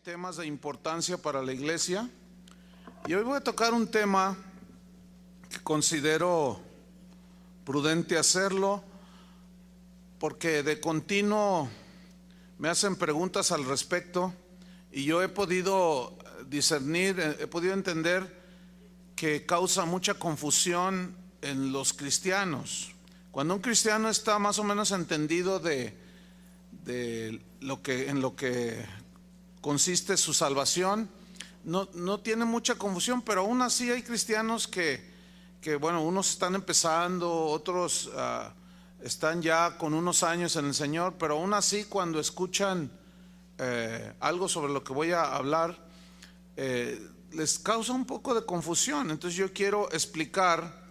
temas de importancia para la iglesia, y hoy voy a tocar un tema que considero prudente hacerlo porque de continuo me hacen preguntas al respecto y yo he podido discernir, he podido entender que causa mucha confusión en los cristianos. Cuando un cristiano está más o menos entendido de en lo que consiste su salvación, no tiene mucha confusión, pero aún así hay cristianos que bueno, unos están empezando, otros están ya con unos años en el Señor, pero aún así cuando escuchan algo sobre lo que voy a hablar, les causa un poco de confusión. Entonces yo quiero explicar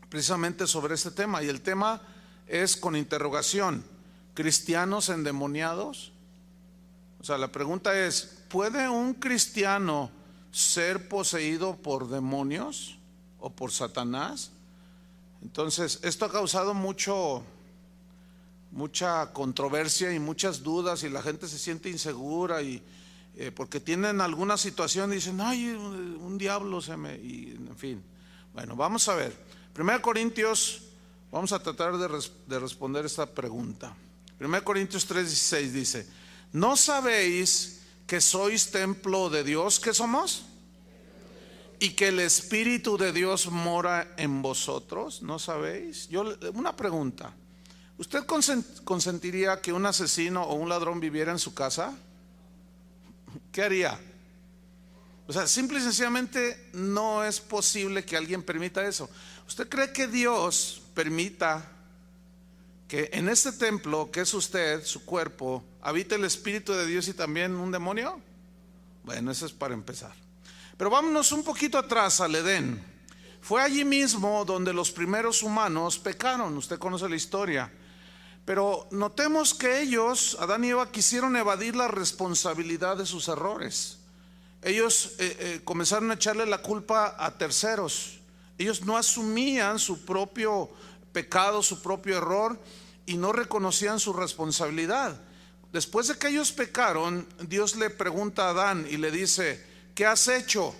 precisamente sobre este tema, y el tema es con interrogación: ¿cristianos endemoniados? O sea, la pregunta es: ¿puede un cristiano ser poseído por demonios o por Satanás? Entonces, esto ha causado mucha controversia y muchas dudas, y la gente se siente insegura y porque tienen alguna situación y dicen: ay, un diablo y en fin. Bueno, vamos a ver. 1 Corintios, vamos a tratar de responder esta pregunta. 1 Corintios 3:16 dice: ¿no sabéis que sois templo de Dios? ¿Qué somos? Y que el Espíritu de Dios mora en vosotros. ¿No sabéis? Una pregunta: ¿usted consentiría que un asesino o un ladrón viviera en su casa? ¿Qué haría? O sea, simple y sencillamente no es posible que alguien permita eso. ¿Usted cree que Dios permita que en este templo, que es usted, su cuerpo, habite el Espíritu de Dios y también un demonio? Bueno, eso es para empezar. Pero vámonos un poquito atrás al Edén. Fue allí mismo donde los primeros humanos pecaron. Usted conoce la historia. Pero notemos que ellos, Adán y Eva, quisieron evadir la responsabilidad de sus errores. Ellos comenzaron a echarle la culpa a terceros. Ellos no asumían su propio pecado, su propio error, y no reconocían su responsabilidad. Después de que ellos pecaron, Dios le pregunta a Adán y le dice: ¿qué has hecho?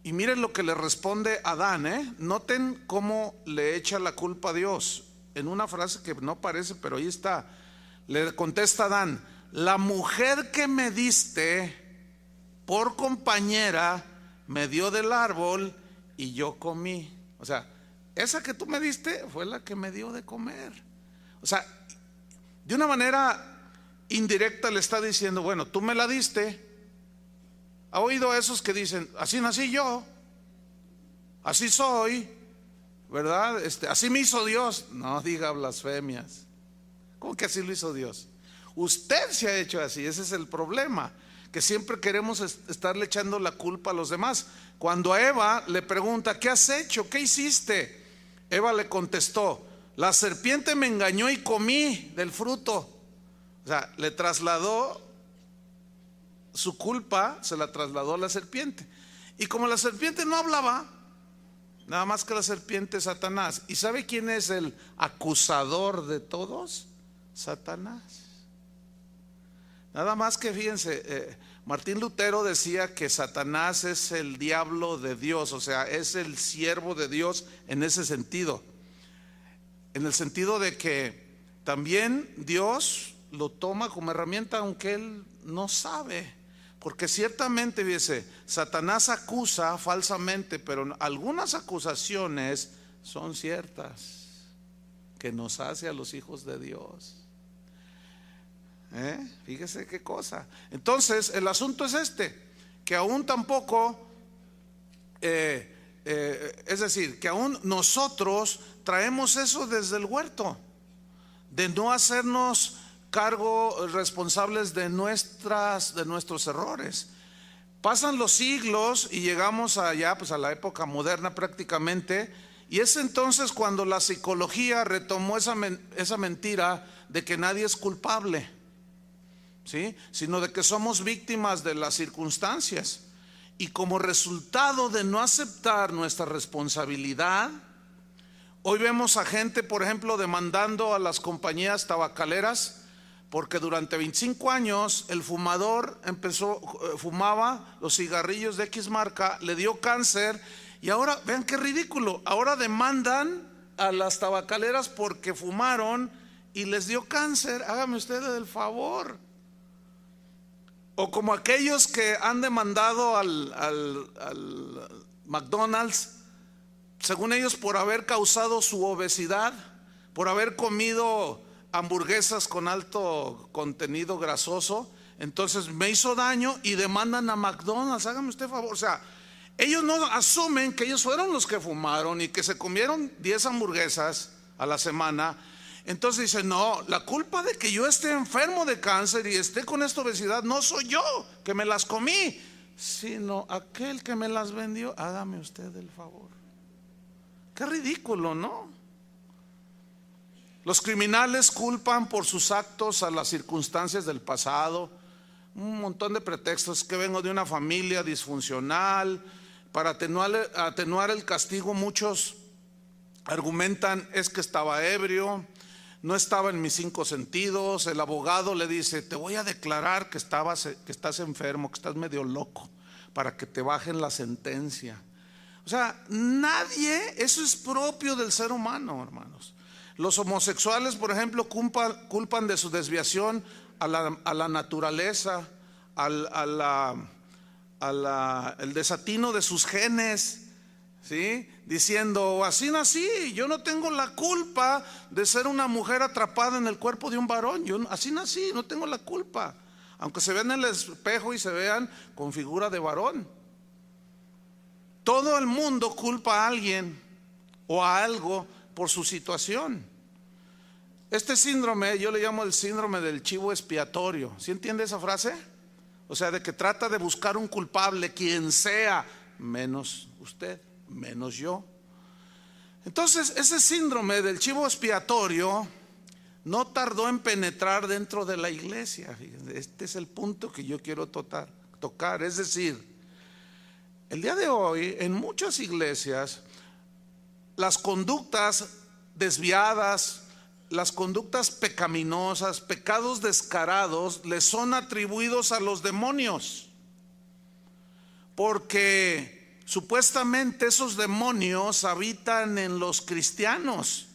Y miren lo que le responde Adán, Noten cómo le echa la culpa a Dios. En una frase que no parece, pero ahí está. Le contesta Adán: la mujer que me diste por compañera me dio del árbol y yo comí. O sea, esa que tú me diste fue la que me dio de comer. O sea, de una manera indirecta le está diciendo: bueno, tú me la diste. ¿Ha oído a esos que dicen: así nací yo, así soy, ¿verdad? Así me hizo Dios? No diga blasfemias. ¿Cómo que así lo hizo Dios? Usted se ha hecho así. Ese es el problema, que siempre queremos estarle echando la culpa a los demás. Cuando a Eva le pregunta: ¿qué has hecho? ¿Qué hiciste? Eva le contestó: la serpiente me engañó y comí del fruto. O sea, le trasladó su culpa, se la trasladó a la serpiente. Y como la serpiente no hablaba, nada más que la serpiente es Satanás. ¿Y sabe quién es el acusador de todos? Satanás. Nada más que fíjense, Martín Lutero decía que Satanás es el diablo de Dios, o sea, es el siervo de Dios en ese sentido. En el sentido de que también Dios lo toma como herramienta, aunque él no sabe. Porque ciertamente, fíjese, Satanás acusa falsamente, pero algunas acusaciones son ciertas, que nos hace a los hijos de Dios. Fíjese qué cosa. Entonces el asunto es que aún tampoco es decir, que aún nosotros traemos eso desde el huerto, de no hacernos cargo responsables de nuestros errores. Pasan los siglos y llegamos allá, pues a la época moderna prácticamente, y es entonces cuando la psicología retomó esa mentira de que nadie es culpable, ¿sí? Sino de que somos víctimas de las circunstancias. Y como resultado de no aceptar nuestra responsabilidad, hoy vemos a gente, por ejemplo, demandando a las compañías tabacaleras porque durante 25 años el fumador fumaba los cigarrillos de X marca, le dio cáncer y ahora, vean qué ridículo, ahora demandan a las tabacaleras porque fumaron y les dio cáncer. Hágame usted el favor. O como aquellos que han demandado al McDonald's, según ellos, por haber causado su obesidad, por haber comido hamburguesas con alto contenido grasoso, entonces me hizo daño y demandan a McDonald's. Hágame usted favor. O sea, ellos no asumen que ellos fueron los que fumaron y que se comieron 10 hamburguesas a la semana. Entonces dicen, no, la culpa de que yo esté enfermo de cáncer y esté con esta obesidad no soy yo, que me las comí, sino aquel que me las vendió. Hágame usted el favor. Qué ridículo, ¿no? Los criminales culpan por sus actos a las circunstancias del pasado, un montón de pretextos, que vengo de una familia disfuncional. Para atenuar el castigo, muchos argumentan, es que estaba ebrio, no estaba en mis 5 sentidos. El abogado le dice, te voy a declarar que estás enfermo, que estás medio loco, para que te bajen la sentencia. O sea, eso es propio del ser humano, hermanos. Los homosexuales, por ejemplo, culpan de su desviación a la naturaleza, el desatino de sus genes, ¿sí? Diciendo, así nací, yo no tengo la culpa de ser una mujer atrapada en el cuerpo de un varón, yo así nací, no tengo la culpa, aunque se vean en el espejo y se vean con figura de varón. Todo el mundo culpa a alguien o a algo por su situación. Este síndrome yo le llamo el síndrome del chivo expiatorio. ¿Sí entiende esa frase? O sea, de que trata de buscar un culpable, quien sea, menos usted, menos yo. Entonces, ese síndrome del chivo expiatorio no tardó en penetrar dentro de la iglesia. Fíjense, este es el punto que yo quiero tocar. Es decir, el día de hoy, en muchas iglesias, las conductas desviadas, las conductas pecaminosas, pecados descarados, les son atribuidos a los demonios, porque supuestamente esos demonios habitan en los cristianos.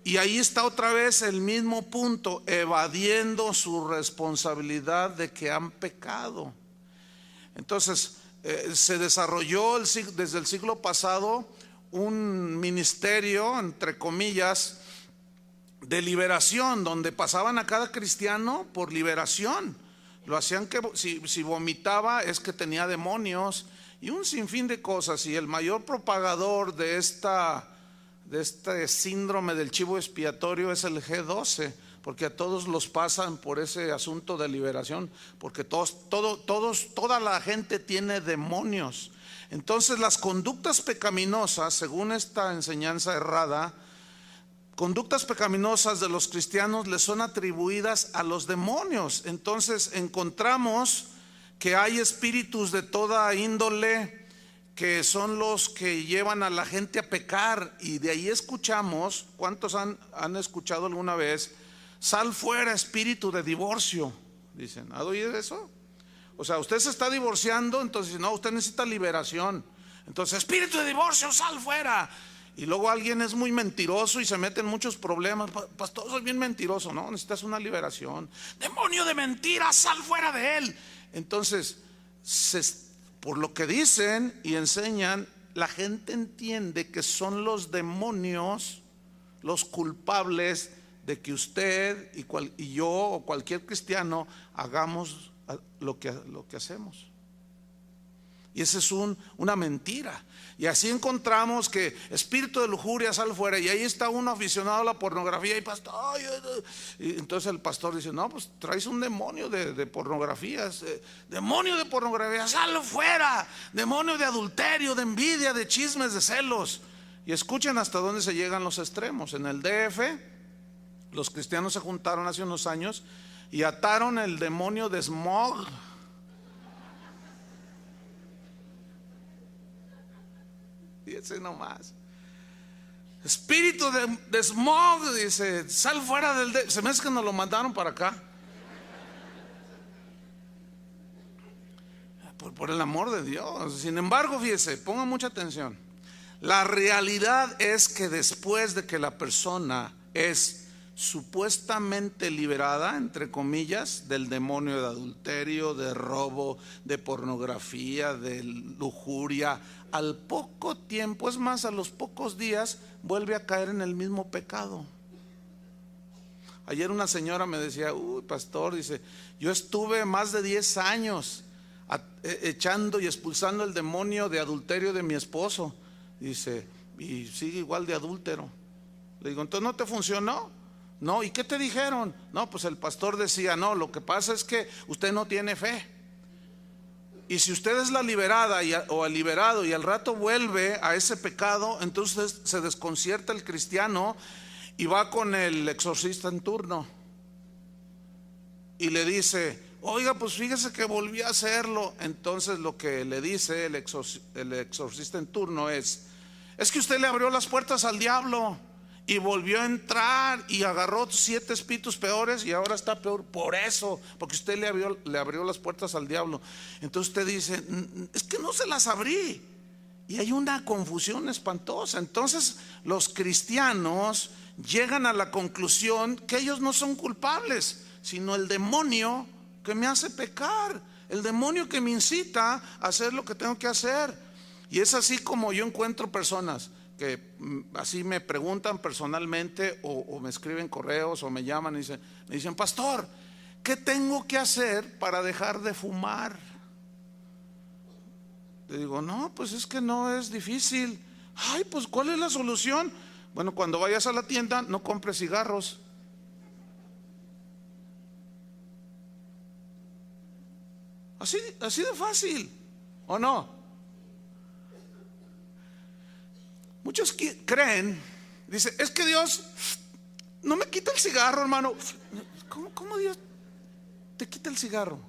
Y ahí está otra vez el mismo punto, evadiendo su responsabilidad de que han pecado. Entonces, se desarrolló desde el siglo pasado un ministerio, entre comillas, de liberación, donde pasaban a cada cristiano por liberación. Lo hacían que si vomitaba es que tenía demonios y un sinfín de cosas. Y el mayor propagador de este síndrome del chivo expiatorio es el G12, porque a todos los pasan por ese asunto de liberación, porque toda la gente tiene demonios. Entonces las conductas pecaminosas, según esta enseñanza errada, conductas pecaminosas de los cristianos les son atribuidas a los demonios. Entonces encontramos que hay espíritus de toda índole que son los que llevan a la gente a pecar, y de ahí escuchamos, ¿cuántos han escuchado alguna vez? Sal fuera, espíritu de divorcio. Dicen, ¿ha oído eso? O sea, usted se está divorciando, entonces no, usted necesita liberación. Entonces, espíritu de divorcio, sal fuera. Y luego alguien es muy mentiroso y se mete en muchos problemas. Pastor, soy bien mentiroso. No, necesitas una liberación. Demonio de mentira, sal fuera de él. Entonces, por lo que dicen y enseñan, la gente entiende que son los demonios los culpables de que usted y yo o cualquier cristiano hagamos lo que hacemos. Y esa es una mentira. Y así encontramos que espíritu de lujuria, sal fuera. Y ahí está uno aficionado a la pornografía y pastor, y entonces el pastor dice, no, pues traes un demonio de pornografía, demonio de pornografía, sal fuera, demonio de adulterio, de envidia, de chismes, de celos. Y escuchen hasta dónde se llegan los extremos. En el DF los cristianos se juntaron hace unos años y ataron el demonio de smog. Fíjense nomás. Espíritu de smog, dice, sal fuera del... Se me hace que nos lo mandaron para acá. por el amor de Dios. Sin embargo, fíjese, ponga mucha atención. La realidad es que después de que la persona es supuestamente liberada, entre comillas, del demonio de adulterio, de robo, de pornografía, de lujuria, al poco tiempo, es más, a los pocos días, vuelve a caer en el mismo pecado. Ayer una señora me decía: uy, pastor, dice, yo estuve más de 10 años echando y expulsando el demonio de adulterio de mi esposo. Dice, y sigue igual de adúltero. Le digo, ¿entonces no te funcionó? No. ¿Y qué te dijeron? No, pues el pastor decía, no, lo que pasa es que usted no tiene fe. Y si usted es la liberada o el liberado y al rato vuelve a ese pecado, entonces se desconcierta el cristiano y va con el exorcista en turno y le dice, oiga, pues fíjese que volví a hacerlo. Entonces lo que le dice el exorcista en turno es que usted le abrió las puertas al diablo y volvió a entrar y agarró 7 espíritus peores y ahora está peor por eso, porque usted le abrió las puertas al diablo. Entonces usted dice, es que no se las abrí. Y hay una confusión espantosa. Entonces los cristianos llegan a la conclusión que ellos no son culpables, sino el demonio que me hace pecar, el demonio que me incita a hacer lo que tengo que hacer. Y es así como yo encuentro personas que así me preguntan personalmente o me escriben correos o me llaman y me dicen, pastor, ¿qué tengo que hacer para dejar de fumar? Le digo, no, pues es que no es difícil. Ay, pues ¿cuál es la solución? Bueno, cuando vayas a la tienda no compres cigarros. Así de fácil, ¿o no? Muchos creen, dice, es que Dios no me quita el cigarro, hermano. ¿Cómo Dios te quita el cigarro?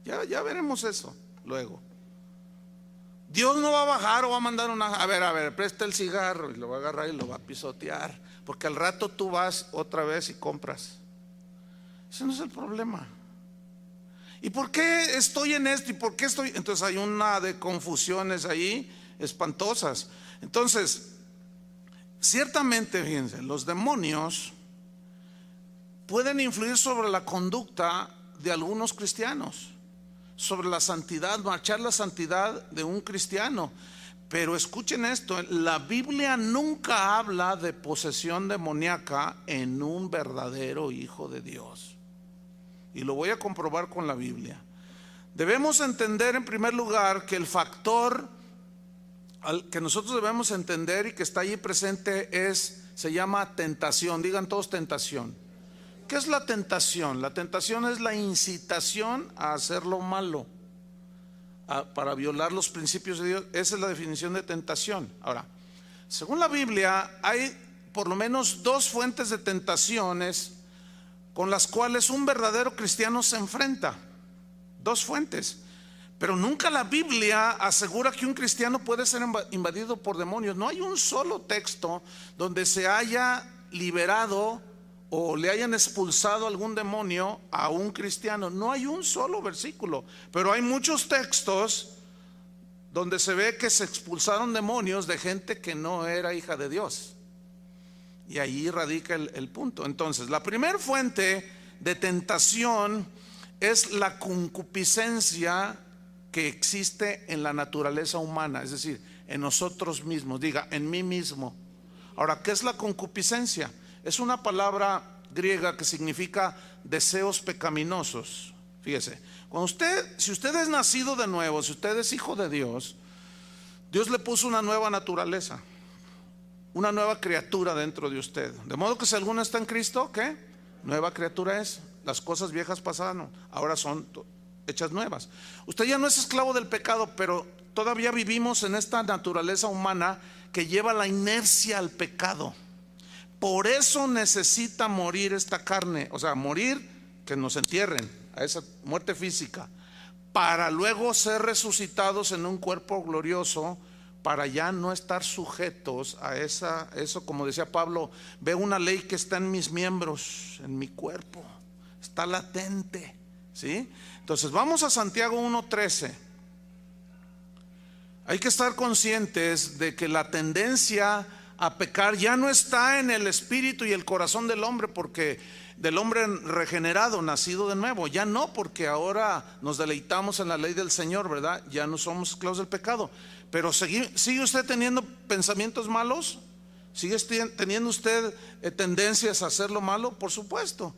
Ya veremos eso luego. Dios no va a bajar o va a mandar a ver, presta el cigarro, y lo va a agarrar y lo va a pisotear, porque al rato tú vas otra vez y compras. Ese no es el problema. ¿Y por qué estoy en esto? ¿Y por qué estoy? Entonces hay una de confusiones ahí espantosas. Entonces, ciertamente, fíjense, los demonios pueden influir sobre la conducta de algunos cristianos, sobre la santidad, marchar la santidad de un cristiano. Pero escuchen esto, la Biblia nunca habla de posesión demoníaca en un verdadero hijo de Dios. Y lo voy a comprobar con la Biblia. Debemos entender en primer lugar que el factor que nosotros debemos entender y que está allí presente se llama tentación. Digan todos tentación. ¿Qué es la tentación? La tentación es la incitación a hacer lo malo, para violar los principios de Dios. Esa es la definición de tentación. Ahora, según la Biblia, hay por lo menos 2 fuentes de tentaciones con las cuales un verdadero cristiano se enfrenta. 2 fuentes. Pero nunca la Biblia asegura que un cristiano puede ser invadido por demonios. No hay un solo texto donde se haya liberado o le hayan expulsado algún demonio a un cristiano. No hay un solo versículo, pero hay muchos textos donde se ve que se expulsaron demonios de gente que no era hija de Dios. Y ahí radica el punto. Entonces, la primera fuente de tentación es la concupiscencia que existe en la naturaleza humana, es decir, en nosotros mismos. Diga, en mí mismo. Ahora, ¿qué es la concupiscencia? Es una palabra griega que significa deseos pecaminosos. Fíjese, si usted es nacido de nuevo, si usted es hijo de Dios, Dios le puso una nueva naturaleza, una nueva criatura dentro de usted. De modo que si alguno está en Cristo, ¿qué? Nueva criatura es. Las cosas viejas pasaron, ahora son hechas nuevas. Usted ya no es esclavo del pecado, pero todavía vivimos en esta naturaleza humana que lleva la inercia al pecado. Por eso necesita morir esta carne, o sea, morir, que nos entierren a esa muerte física, para luego ser resucitados en un cuerpo glorioso, para ya no estar sujetos a eso, como decía Pablo, veo una ley que está en mis miembros, en mi cuerpo, está latente, ¿sí? Entonces vamos a Santiago 1:13. Hay que estar conscientes de que la tendencia a pecar ya no está en el espíritu y el corazón del hombre, porque del hombre regenerado, nacido de nuevo, ya no, porque ahora nos deleitamos en la ley del Señor, ¿verdad? Ya no somos esclavos del pecado. Pero ¿sigue usted teniendo pensamientos malos? ¿Sigue teniendo usted tendencias a hacer lo malo? Por supuesto,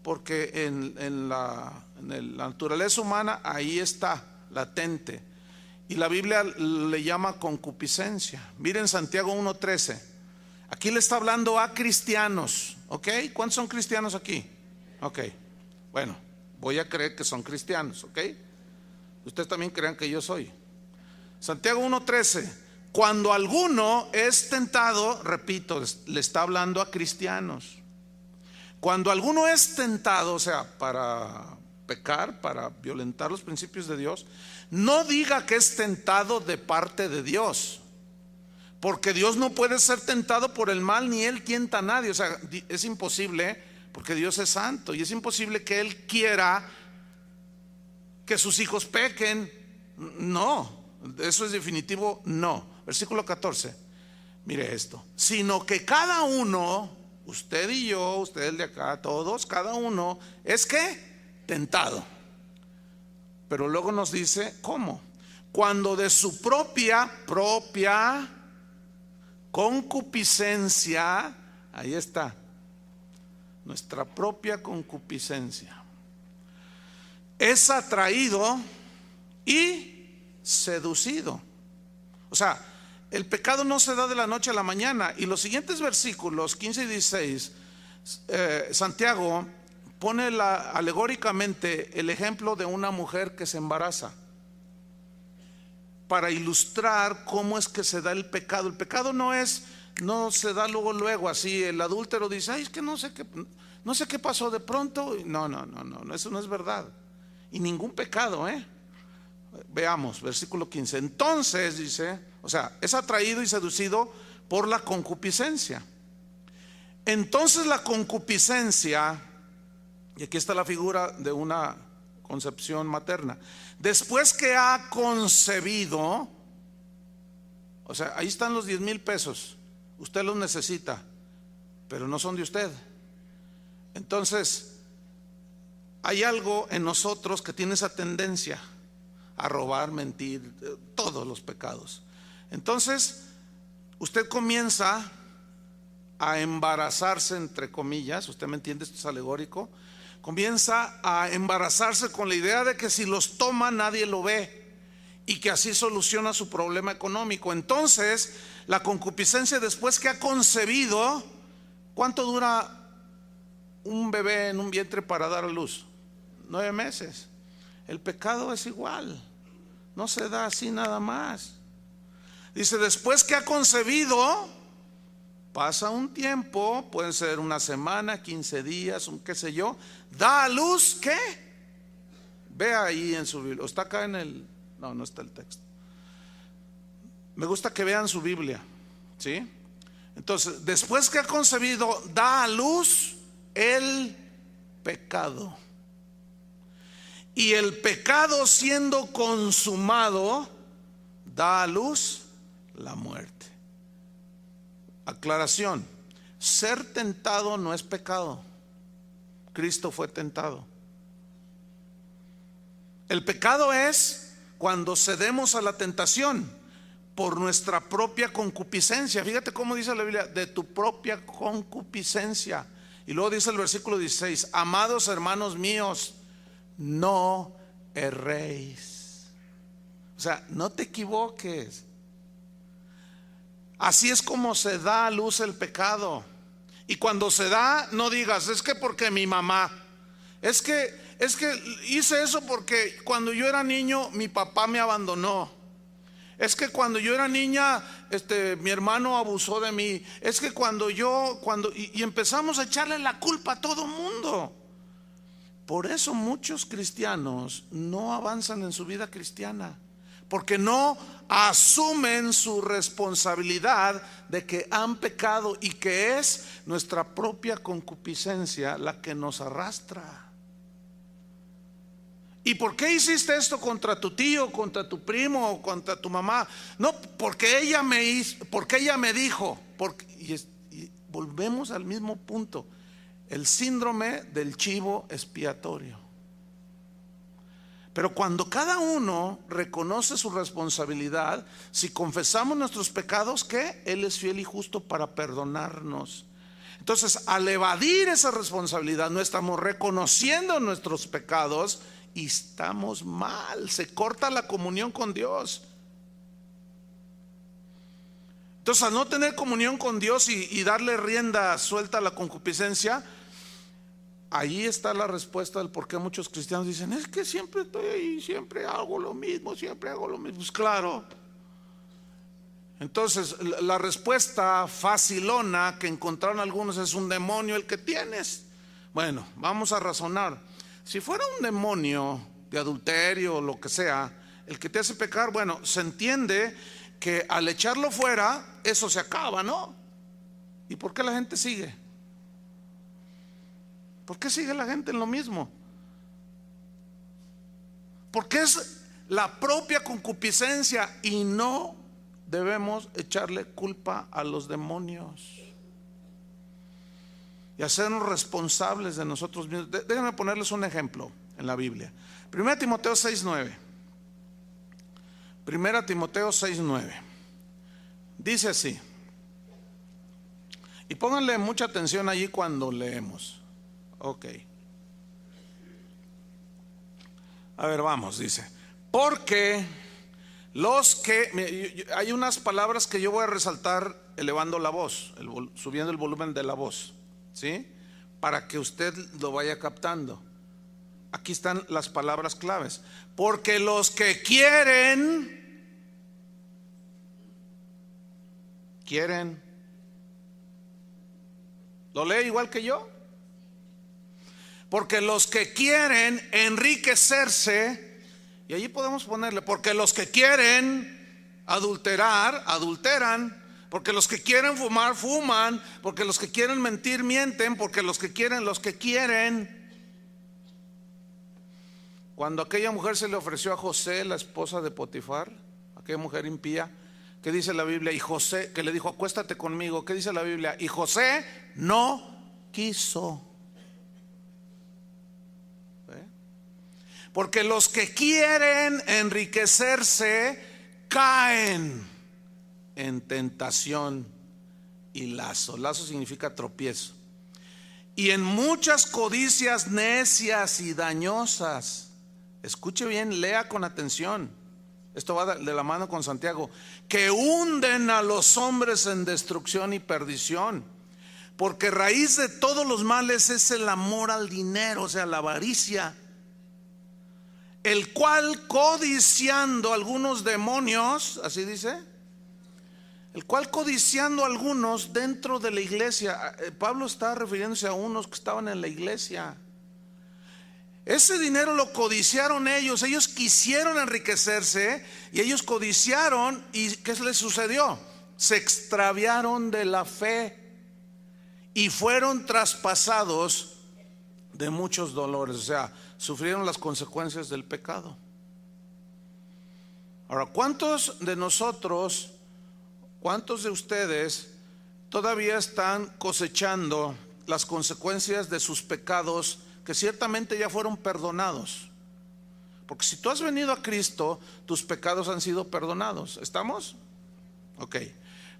porque en la naturaleza humana ahí está, latente. Y la Biblia le llama concupiscencia. Miren Santiago 1:13. Aquí le está hablando a cristianos, ¿ok? ¿Cuántos son cristianos aquí? Ok, bueno, voy a creer que son cristianos, ¿ok? Ustedes también crean que yo soy. Santiago 1:13. Cuando alguno es tentado, repito, le está hablando a cristianos. Cuando alguno es tentado, o sea, para pecar, para violentar los principios de Dios, no diga que es tentado de parte de Dios, porque Dios no puede ser tentado por el mal, ni Él tienta a nadie. O sea, es imposible, porque Dios es santo, y es imposible que Él quiera que sus hijos pequen. No, eso es definitivo, no. Versículo 14, mire esto: sino que cada uno, usted y yo, usted el de acá, todos, cada uno, es que tentado. Pero luego nos dice cómo: cuando de su propia concupiscencia, ahí está, nuestra propia concupiscencia, es atraído y seducido. O sea, el pecado no se da de la noche a la mañana. Y los siguientes versículos 15 y 16, Santiago pone alegóricamente el ejemplo de una mujer que se embaraza, para ilustrar cómo es que se da el pecado. El pecado no se da luego así. El adúltero dice: ay, es que no sé qué pasó de pronto. No, eso no es verdad. Y ningún pecado, Veamos, versículo 15. Entonces dice, o sea, es atraído y seducido por la concupiscencia. Entonces la concupiscencia, y aquí está la figura de una concepción materna, después que ha concebido, o sea, ahí están los 10,000 pesos, usted los necesita, pero no son de usted. Entonces hay algo en nosotros que tiene esa tendencia a robar, mentir, todos los pecados. Entonces usted comienza a embarazarse, entre comillas, usted me entiende, esto es alegórico. Comienza a embarazarse con la idea de que si los toma nadie lo ve, y que así soluciona su problema económico. Entonces la concupiscencia, después que ha concebido, ¿cuánto dura un bebé en un vientre para dar a luz? 9 meses. El pecado es igual, no se da así nada más. Dice, después que ha concebido, pasa un tiempo, puede ser una semana, 15 días, qué sé yo, da a luz, ¿qué? Vea ahí en su Biblia, o está acá no está el texto. Me gusta que vean su Biblia, ¿sí? Entonces, después que ha concebido, da a luz el pecado. Y el pecado, siendo consumado, da a luz la muerte. Aclaración: ser tentado no es pecado. Cristo fue tentado. El pecado es cuando cedemos a la tentación por nuestra propia concupiscencia. Fíjate cómo dice la Biblia: de tu propia concupiscencia. Y luego dice el versículo 16: amados hermanos míos, no erréis. O sea, no te equivoques. Así es como se da a luz el pecado. Y cuando se da, no digas: es que porque mi mamá, es que hice eso porque cuando yo era niño mi papá me abandonó, es que cuando yo era niña mi hermano abusó de mí, es que y empezamos a echarle la culpa a todo mundo. Por eso muchos cristianos no avanzan en su vida cristiana, porque no asumen su responsabilidad de que han pecado y que es nuestra propia concupiscencia la que nos arrastra. ¿Y por qué hiciste esto contra tu tío, contra tu primo o contra tu mamá? No, porque ella me hizo, porque ella me dijo. Y volvemos al mismo punto, el síndrome del chivo expiatorio. Pero cuando cada uno reconoce su responsabilidad, si confesamos nuestros pecados, ¿qué? Él es fiel y justo para perdonarnos. Entonces, al evadir esa responsabilidad, no estamos reconociendo nuestros pecados y estamos mal, se corta la comunión con Dios. Entonces, al no tener comunión con Dios y darle rienda suelta a la concupiscencia, ahí está la respuesta del por qué muchos cristianos dicen: es que siempre estoy ahí, siempre hago lo mismo, siempre hago lo mismo. Pues claro. Entonces, la respuesta facilona que encontraron algunos es: un demonio el que tienes. Bueno, vamos a razonar. Si fuera un demonio de adulterio o lo que sea el que te hace pecar, bueno, se entiende que al echarlo fuera, eso se acaba, ¿no? ¿Y por qué la gente sigue? ¿Por qué sigue la gente en lo mismo? Porque es la propia concupiscencia y no debemos echarle culpa a los demonios y hacernos responsables de nosotros mismos. Déjenme ponerles un ejemplo en la Biblia. 1 Timoteo 6:9. 1 Timoteo 6:9. Dice así. Y pónganle mucha atención allí cuando leemos. Ok. A ver, vamos, dice: porque los que... Hay unas palabras que yo voy a resaltar elevando la voz, subiendo el volumen de la voz, ¿sí? Para que usted lo vaya captando. Aquí están las palabras claves. Porque los que quieren. ¿Lo lee igual que yo? Porque los que quieren enriquecerse, y allí podemos ponerle: porque los que quieren adulterar, adulteran. Porque los que quieren fumar, fuman. Porque los que quieren mentir, mienten. Porque los que quieren. Cuando aquella mujer se le ofreció a José, la esposa de Potifar, aquella mujer impía, ¿qué dice la Biblia? Y José, que le dijo: acuéstate conmigo, ¿qué dice la Biblia? Y José no quiso. Porque los que quieren enriquecerse caen en tentación y lazo. Lazo significa tropiezo. Y en muchas codicias necias y dañosas. Escuche bien, lea con atención. Esto va de la mano con Santiago. Que hunden a los hombres en destrucción y perdición. Porque raíz de todos los males es el amor al dinero, o sea, la avaricia. El cual codiciando algunos demonios, así dice, el cual codiciando algunos dentro de la iglesia. Pablo está refiriéndose a unos que estaban en la iglesia. Ese dinero lo codiciaron ellos quisieron enriquecerse y ellos codiciaron. ¿Y qué les sucedió? Se extraviaron de la fe y fueron traspasados de muchos dolores, o sea, sufrieron las consecuencias del pecado. Ahora, ¿cuántos de nosotros, cuántos de ustedes todavía están cosechando las consecuencias de sus pecados que ciertamente ya fueron perdonados? Porque si tú has venido a Cristo, tus pecados han sido perdonados. ¿Estamos? Ok.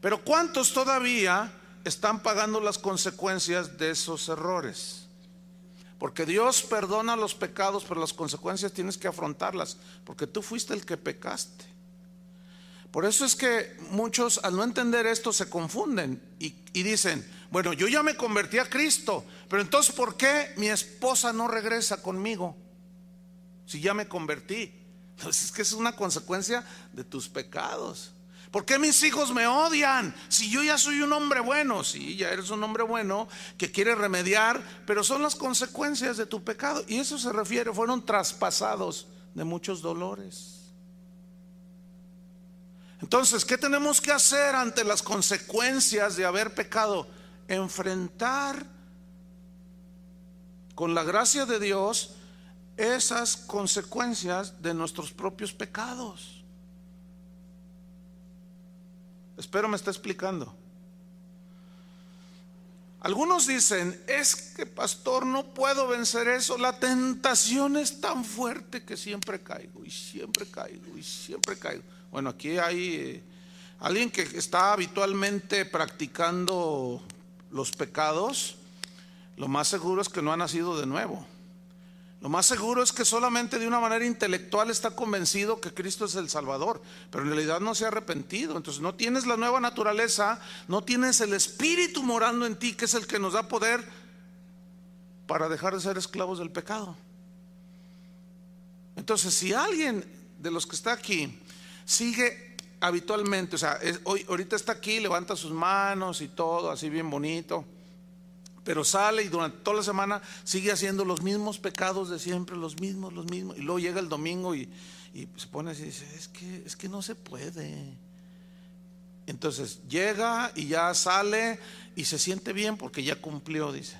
Pero ¿cuántos todavía están pagando las consecuencias de esos errores? Porque Dios perdona los pecados, pero las consecuencias tienes que afrontarlas, porque tú fuiste el que pecaste. Por eso es que muchos, al no entender esto, se confunden y dicen: bueno, yo ya me convertí a Cristo, pero entonces ¿por qué mi esposa no regresa conmigo si ya me convertí? Entonces es que es una consecuencia de tus pecados. ¿Por qué mis hijos me odian si yo ya soy un hombre bueno? Sí, ya eres un hombre bueno que quiere remediar, pero son las consecuencias de tu pecado. Y eso se refiere, fueron traspasados de muchos dolores. Entonces, ¿qué tenemos que hacer ante las consecuencias de haber pecado? Enfrentar con la gracia de Dios esas consecuencias de nuestros propios pecados. Espero me está explicando. Algunos dicen, es que pastor, no puedo vencer eso, la tentación es tan fuerte que siempre caigo y siempre caigo y siempre caigo. Bueno, aquí hay alguien que está habitualmente practicando los pecados. Lo más seguro es que no ha nacido de nuevo. Lo más seguro es que solamente de una manera intelectual está convencido que Cristo es el Salvador, pero en realidad no se ha arrepentido. Entonces no tienes la nueva naturaleza, no tienes el Espíritu morando en ti, que es el que nos da poder para dejar de ser esclavos del pecado. Entonces, si alguien de los que está aquí sigue habitualmente, o sea, ahorita está aquí, levanta sus manos y todo, así bien bonito, pero sale y durante toda la semana sigue haciendo los mismos pecados de siempre, los mismos, y luego llega el domingo y se pone así y dice, es que no se puede. Entonces llega y ya sale y se siente bien porque ya cumplió, dice.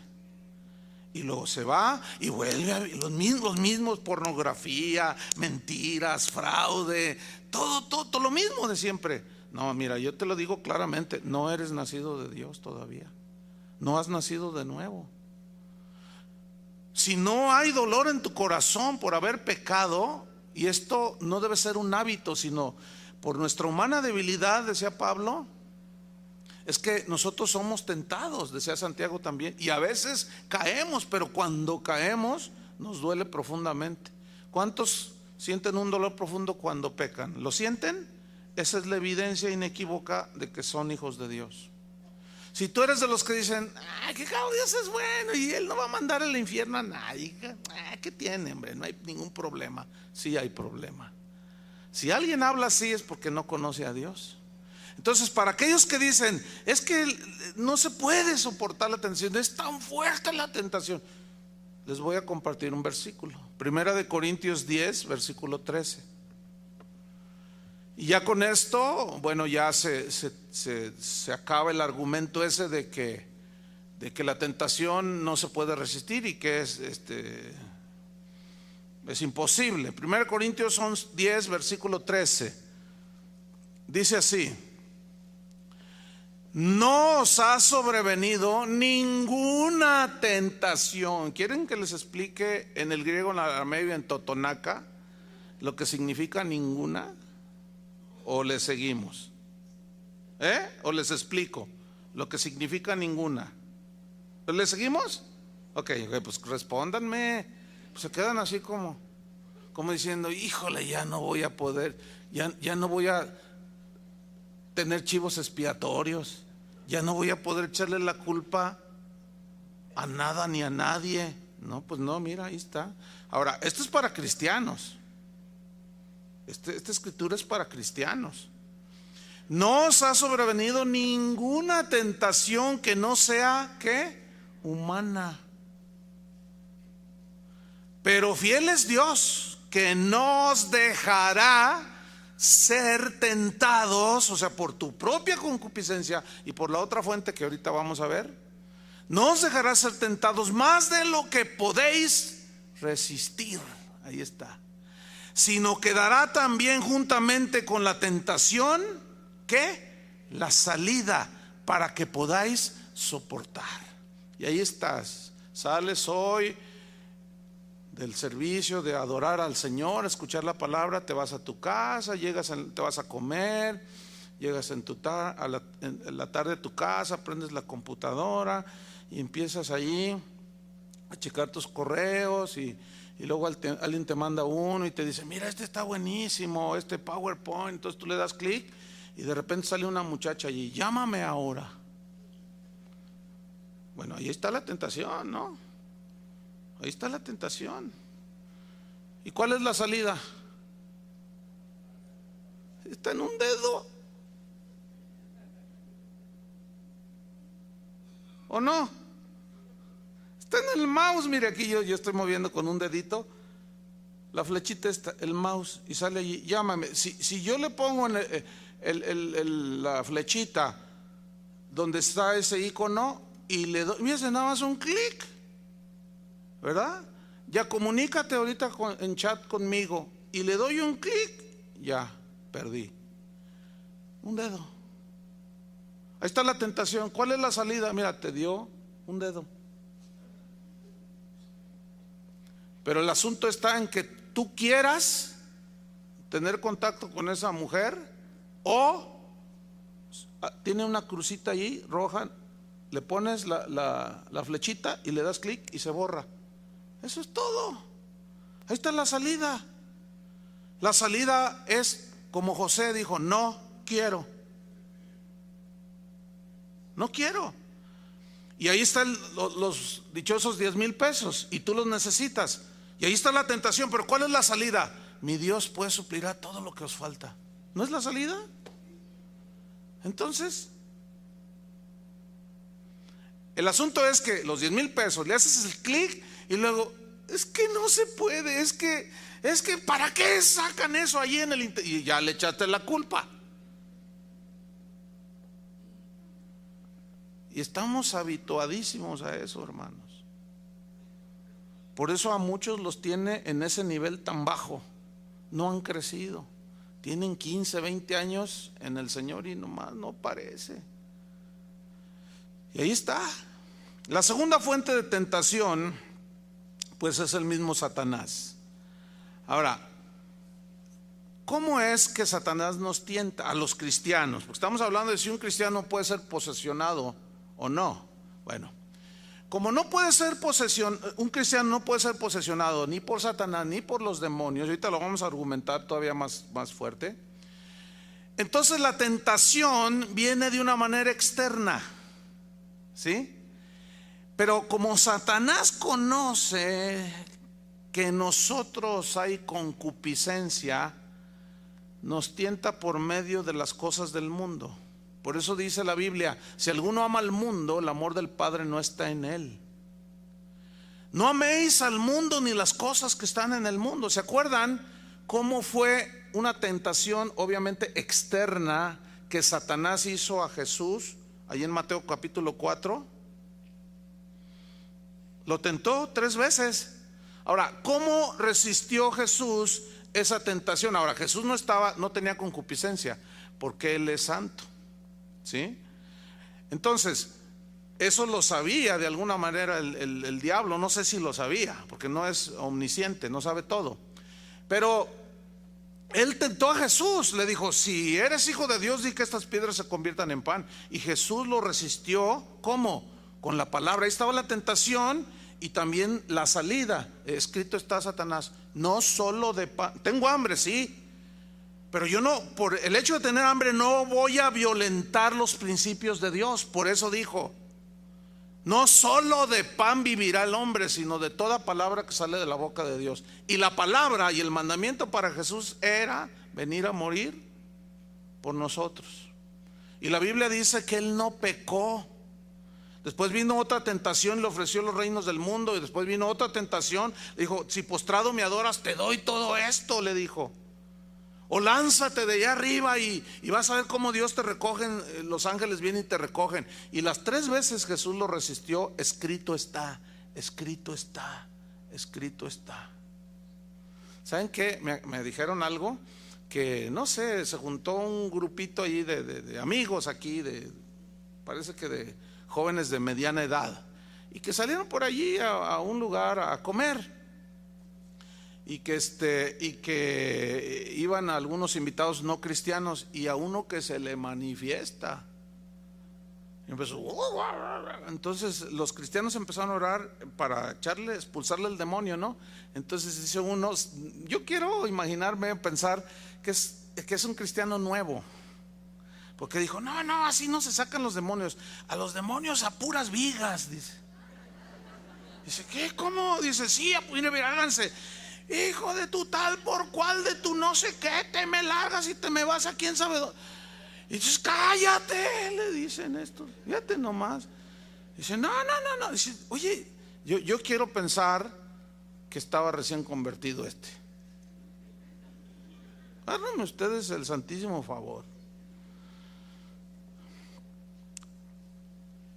Y luego se va y vuelve a los mismos, pornografía, mentiras, fraude, todo lo mismo de siempre. No, mira, yo te lo digo claramente, no eres nacido de Dios todavía. No has nacido de nuevo. Si no hay dolor en tu corazón por haber pecado, y esto no debe ser un hábito, sino por nuestra humana debilidad, decía Pablo, es que nosotros somos tentados, decía Santiago también, y a veces caemos, pero cuando caemos nos duele profundamente. ¿Cuántos sienten un dolor profundo cuando pecan? ¿Lo sienten? Esa es la evidencia inequívoca de que son hijos de Dios. Si tú eres de los que dicen, que Dios es bueno y Él no va a mandar al infierno a nadie, ¿qué tiene, hombre? No hay ningún problema. Sí hay problema. Si alguien habla así es porque no conoce a Dios. Entonces, para aquellos que dicen, es que no se puede soportar la tentación, es tan fuerte la tentación, les voy a compartir un versículo. Primera de Corintios 10, versículo 13. Y ya con esto, bueno, ya se acaba el argumento ese de que la tentación no se puede resistir y que es imposible. 1 Corintios 10, versículo 13. Dice así: no os ha sobrevenido ninguna tentación. ¿Quieren que les explique en el griego, en el arameo y en totonaca lo que significa ninguna? ¿O les seguimos? ¿O les explico lo que significa ninguna? ¿Les seguimos? Ok, pues respóndanme. Pues se quedan así como diciendo, híjole, ya no voy a poder, ya no voy a tener chivos expiatorios, ya no voy a poder echarle la culpa a nada ni a nadie. No, pues no, mira, ahí está. Ahora, esto es para cristianos. Esta escritura es para cristianos. No os ha sobrevenido ninguna tentación que no sea, ¿qué? Humana. Pero fiel es Dios, que no os dejará ser tentados, o sea, por tu propia concupiscencia y por la otra fuente que ahorita vamos a ver. No os dejará ser tentados más de lo que podéis resistir. Ahí está. Sino que dará también juntamente con la tentación, ¿qué? La salida para que podáis soportar. Y ahí estás. Sales hoy del servicio de adorar al Señor, escuchar la palabra, te vas a tu casa, te vas a comer, llegas en la tarde a tu casa, prendes la computadora y empiezas allí a checar tus correos y luego alguien te manda uno y te dice, mira, este está buenísimo, este PowerPoint. Entonces tú le das clic y de repente sale una muchacha allí, llámame ahora. Bueno, ahí está la tentación, ¿no? Ahí está la tentación. ¿Y cuál es la salida? Está en un dedo. ¿O no? Está en el mouse. Mire, aquí yo estoy moviendo con un dedito la flechita está, el mouse, y sale allí, llámame. Si yo le pongo en la flechita donde está ese icono y le doy, mira, nada más un clic, ¿verdad? ya comunícate ahorita en chat conmigo, y le doy un clic, ya perdí un dedo. Ahí está la tentación. ¿Cuál es la salida? Mira, te dio un dedo. Pero el asunto está en que tú quieras tener contacto con esa mujer, o tiene una crucita allí roja, le pones la flechita y le das clic y se borra. Eso es todo. Ahí está la salida. La salida es como José dijo: no quiero. No quiero. Y ahí están los dichosos 10,000 pesos, y tú los necesitas. Y ahí está la tentación. Pero ¿cuál es la salida? Mi Dios pues suplirá todo lo que os falta. ¿No es la salida? Entonces, el asunto es que los 10,000 pesos, le haces el clic y luego, es que no se puede, es que ¿para qué sacan eso allí en el internet? Y ya le echaste la culpa. Y estamos habituadísimos a eso, hermanos. Por eso a muchos los tiene en ese nivel tan bajo. No han crecido. Tienen 15, 20 años en el Señor y nomás no parece. Y ahí está. La segunda fuente de tentación, pues es el mismo Satanás. Ahora, ¿cómo es que Satanás nos tienta a los cristianos? Porque estamos hablando de si un cristiano puede ser posesionado o no. Bueno, como no puede ser un cristiano no puede ser posesionado ni por Satanás ni por los demonios, ahorita lo vamos a argumentar todavía más fuerte. Entonces la tentación viene de una manera externa, ¿sí? Pero como Satanás conoce que en nosotros hay concupiscencia, nos tienta por medio de las cosas del mundo. Por eso dice la Biblia: si alguno ama al mundo, el amor del Padre no está en él. No améis al mundo ni las cosas que están en el mundo. ¿Se acuerdan cómo fue una tentación obviamente externa que Satanás hizo a Jesús ahí en Mateo capítulo 4? Lo tentó 3 veces. Ahora, ¿cómo resistió Jesús esa tentación? Ahora, Jesús no tenía concupiscencia, porque Él es santo, ¿sí? Entonces, eso lo sabía de alguna manera el diablo. No sé si lo sabía, porque no es omnisciente, no sabe todo. Pero él tentó a Jesús, le dijo: si eres hijo de Dios, di que estas piedras se conviertan en pan. Y Jesús lo resistió, ¿cómo? Con la palabra. Ahí estaba la tentación y también la salida. Escrito está, Satanás: no solo de pan. Tengo hambre, sí, pero yo no, por el hecho de tener hambre, no voy a violentar los principios de Dios. Por eso dijo: no solo de pan vivirá el hombre, sino de toda palabra que sale de la boca de Dios. Y la palabra y el mandamiento para Jesús era venir a morir por nosotros. Y la Biblia dice que Él no pecó. Después vino otra tentación, le ofreció los reinos del mundo. Y después vino otra tentación, le dijo: si postrado me adoras, te doy todo esto, le dijo. O lánzate de allá arriba y vas a ver cómo Dios te recoge. Los ángeles vienen y te recogen. Y las 3 veces Jesús lo resistió. Escrito está, escrito está, escrito está. ¿Saben qué? Me dijeron algo, que no sé, se juntó un grupito ahí de amigos aquí, parece que de jóvenes de mediana edad, y que salieron por allí a un lugar a comer. Y que iban a algunos invitados no cristianos, y a uno que se le manifiesta y empezó. Entonces los cristianos empezaron a orar para expulsarle el demonio, ¿no? Entonces dice uno: yo quiero imaginarme, pensar que es un cristiano nuevo, porque dijo: no, así no se sacan los demonios. A los demonios a puras vigas, dice. Dice: ¿qué? ¿Cómo? Dice: sí, háganse. Hijo de tu tal por cual, de tu no sé qué, te me largas y te me vas a quién sabe dónde. Y dices: cállate, le dicen esto, fíjate nomás. Dice: no. Dice: oye, yo quiero pensar que estaba recién convertido Háganme ustedes el santísimo favor.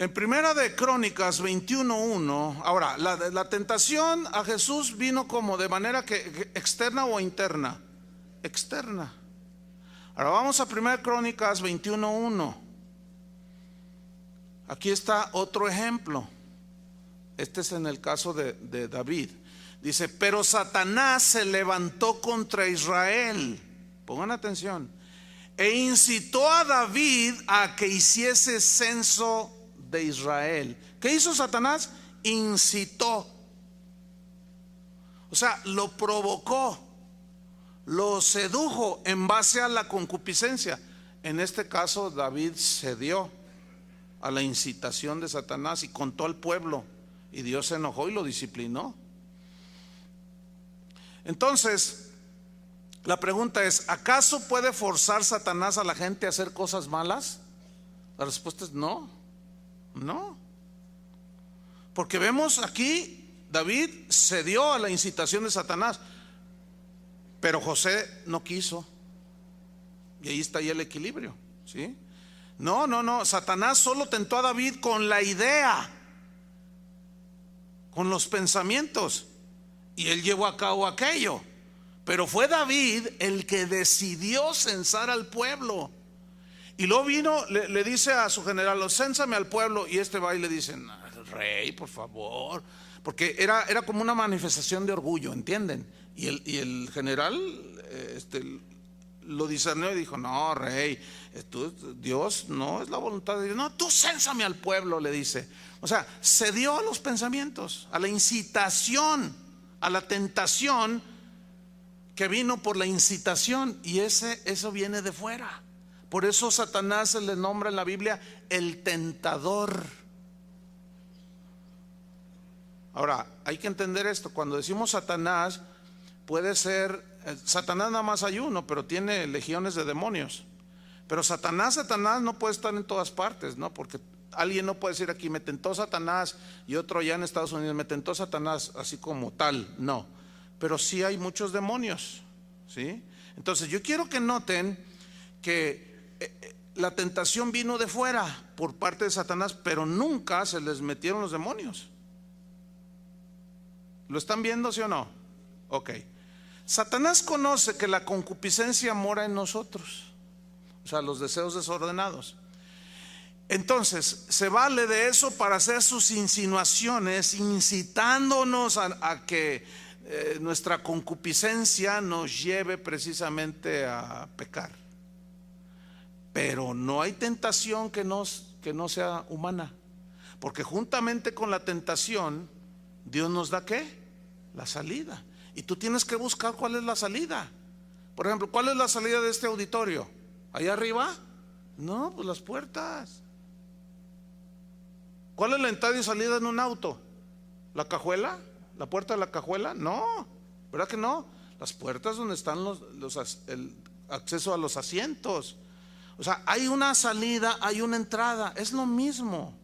En Primera de Crónicas 21:1, ahora, la tentación a Jesús vino como de manera que externa o interna. Externa. Ahora vamos a Primera Crónicas 21:1. Aquí está otro ejemplo. Este es en el caso de David. Dice, pero Satanás se levantó contra Israel. Pongan atención. E incitó a David a que hiciese censo de Israel. ¿Qué hizo Satanás? Incitó. O sea, lo provocó, lo sedujo en base a la concupiscencia. En este caso, David cedió a la incitación de Satanás y contó al pueblo, y Dios se enojó y lo disciplinó. Entonces, la pregunta es, ¿acaso puede forzar Satanás a la gente a hacer cosas malas? La respuesta es no, no. Porque vemos aquí, David cedió a la incitación de Satanás, pero José no quiso. Y ahí está ya el equilibrio, ¿sí? No, Satanás solo tentó a David con la idea, con los pensamientos, y él llevó a cabo aquello. Pero fue David el que decidió censar al pueblo. Y luego vino, le dice a su general, cénsame al pueblo. Y este va y le dice, rey, por favor. Porque era como una manifestación de orgullo, ¿entienden? Y el general lo discernió y dijo, no, rey, Dios no es la voluntad de Dios. No, tú cénsame al pueblo, le dice. O sea, cedió a los pensamientos, a la incitación, a la tentación que vino por la incitación, y eso viene de fuera. Por eso Satanás se le nombra en la Biblia el tentador. Ahora, hay que entender esto. Cuando decimos Satanás, puede ser, Satanás nada más hay uno, pero tiene legiones de demonios. Pero Satanás no puede estar en todas partes, ¿no? Porque alguien no puede decir aquí, me tentó Satanás, y otro allá en Estados Unidos, me tentó Satanás, así como tal, no. Pero sí hay muchos demonios, ¿sí? Entonces yo quiero que noten que la tentación vino de fuera por parte de Satanás, pero nunca se les metieron los demonios. ¿Lo están viendo, sí o no? Ok. Satanás conoce que la concupiscencia mora en nosotros, o sea, los deseos desordenados. Entonces se vale de eso para hacer sus insinuaciones, incitándonos a que nuestra concupiscencia nos lleve precisamente a pecar. Pero no hay tentación que no sea humana, porque juntamente con la tentación Dios nos da ¿qué? La salida. Y tú tienes que buscar cuál es la salida. Por ejemplo, ¿cuál es la salida de este auditorio? ¿Allá arriba? No, pues las puertas. ¿Cuál es la entrada y salida en un auto? ¿La cajuela? ¿La puerta de la cajuela? No, ¿verdad que no? Las puertas donde están el acceso a los asientos. O sea, hay una salida, hay una entrada, es lo mismo.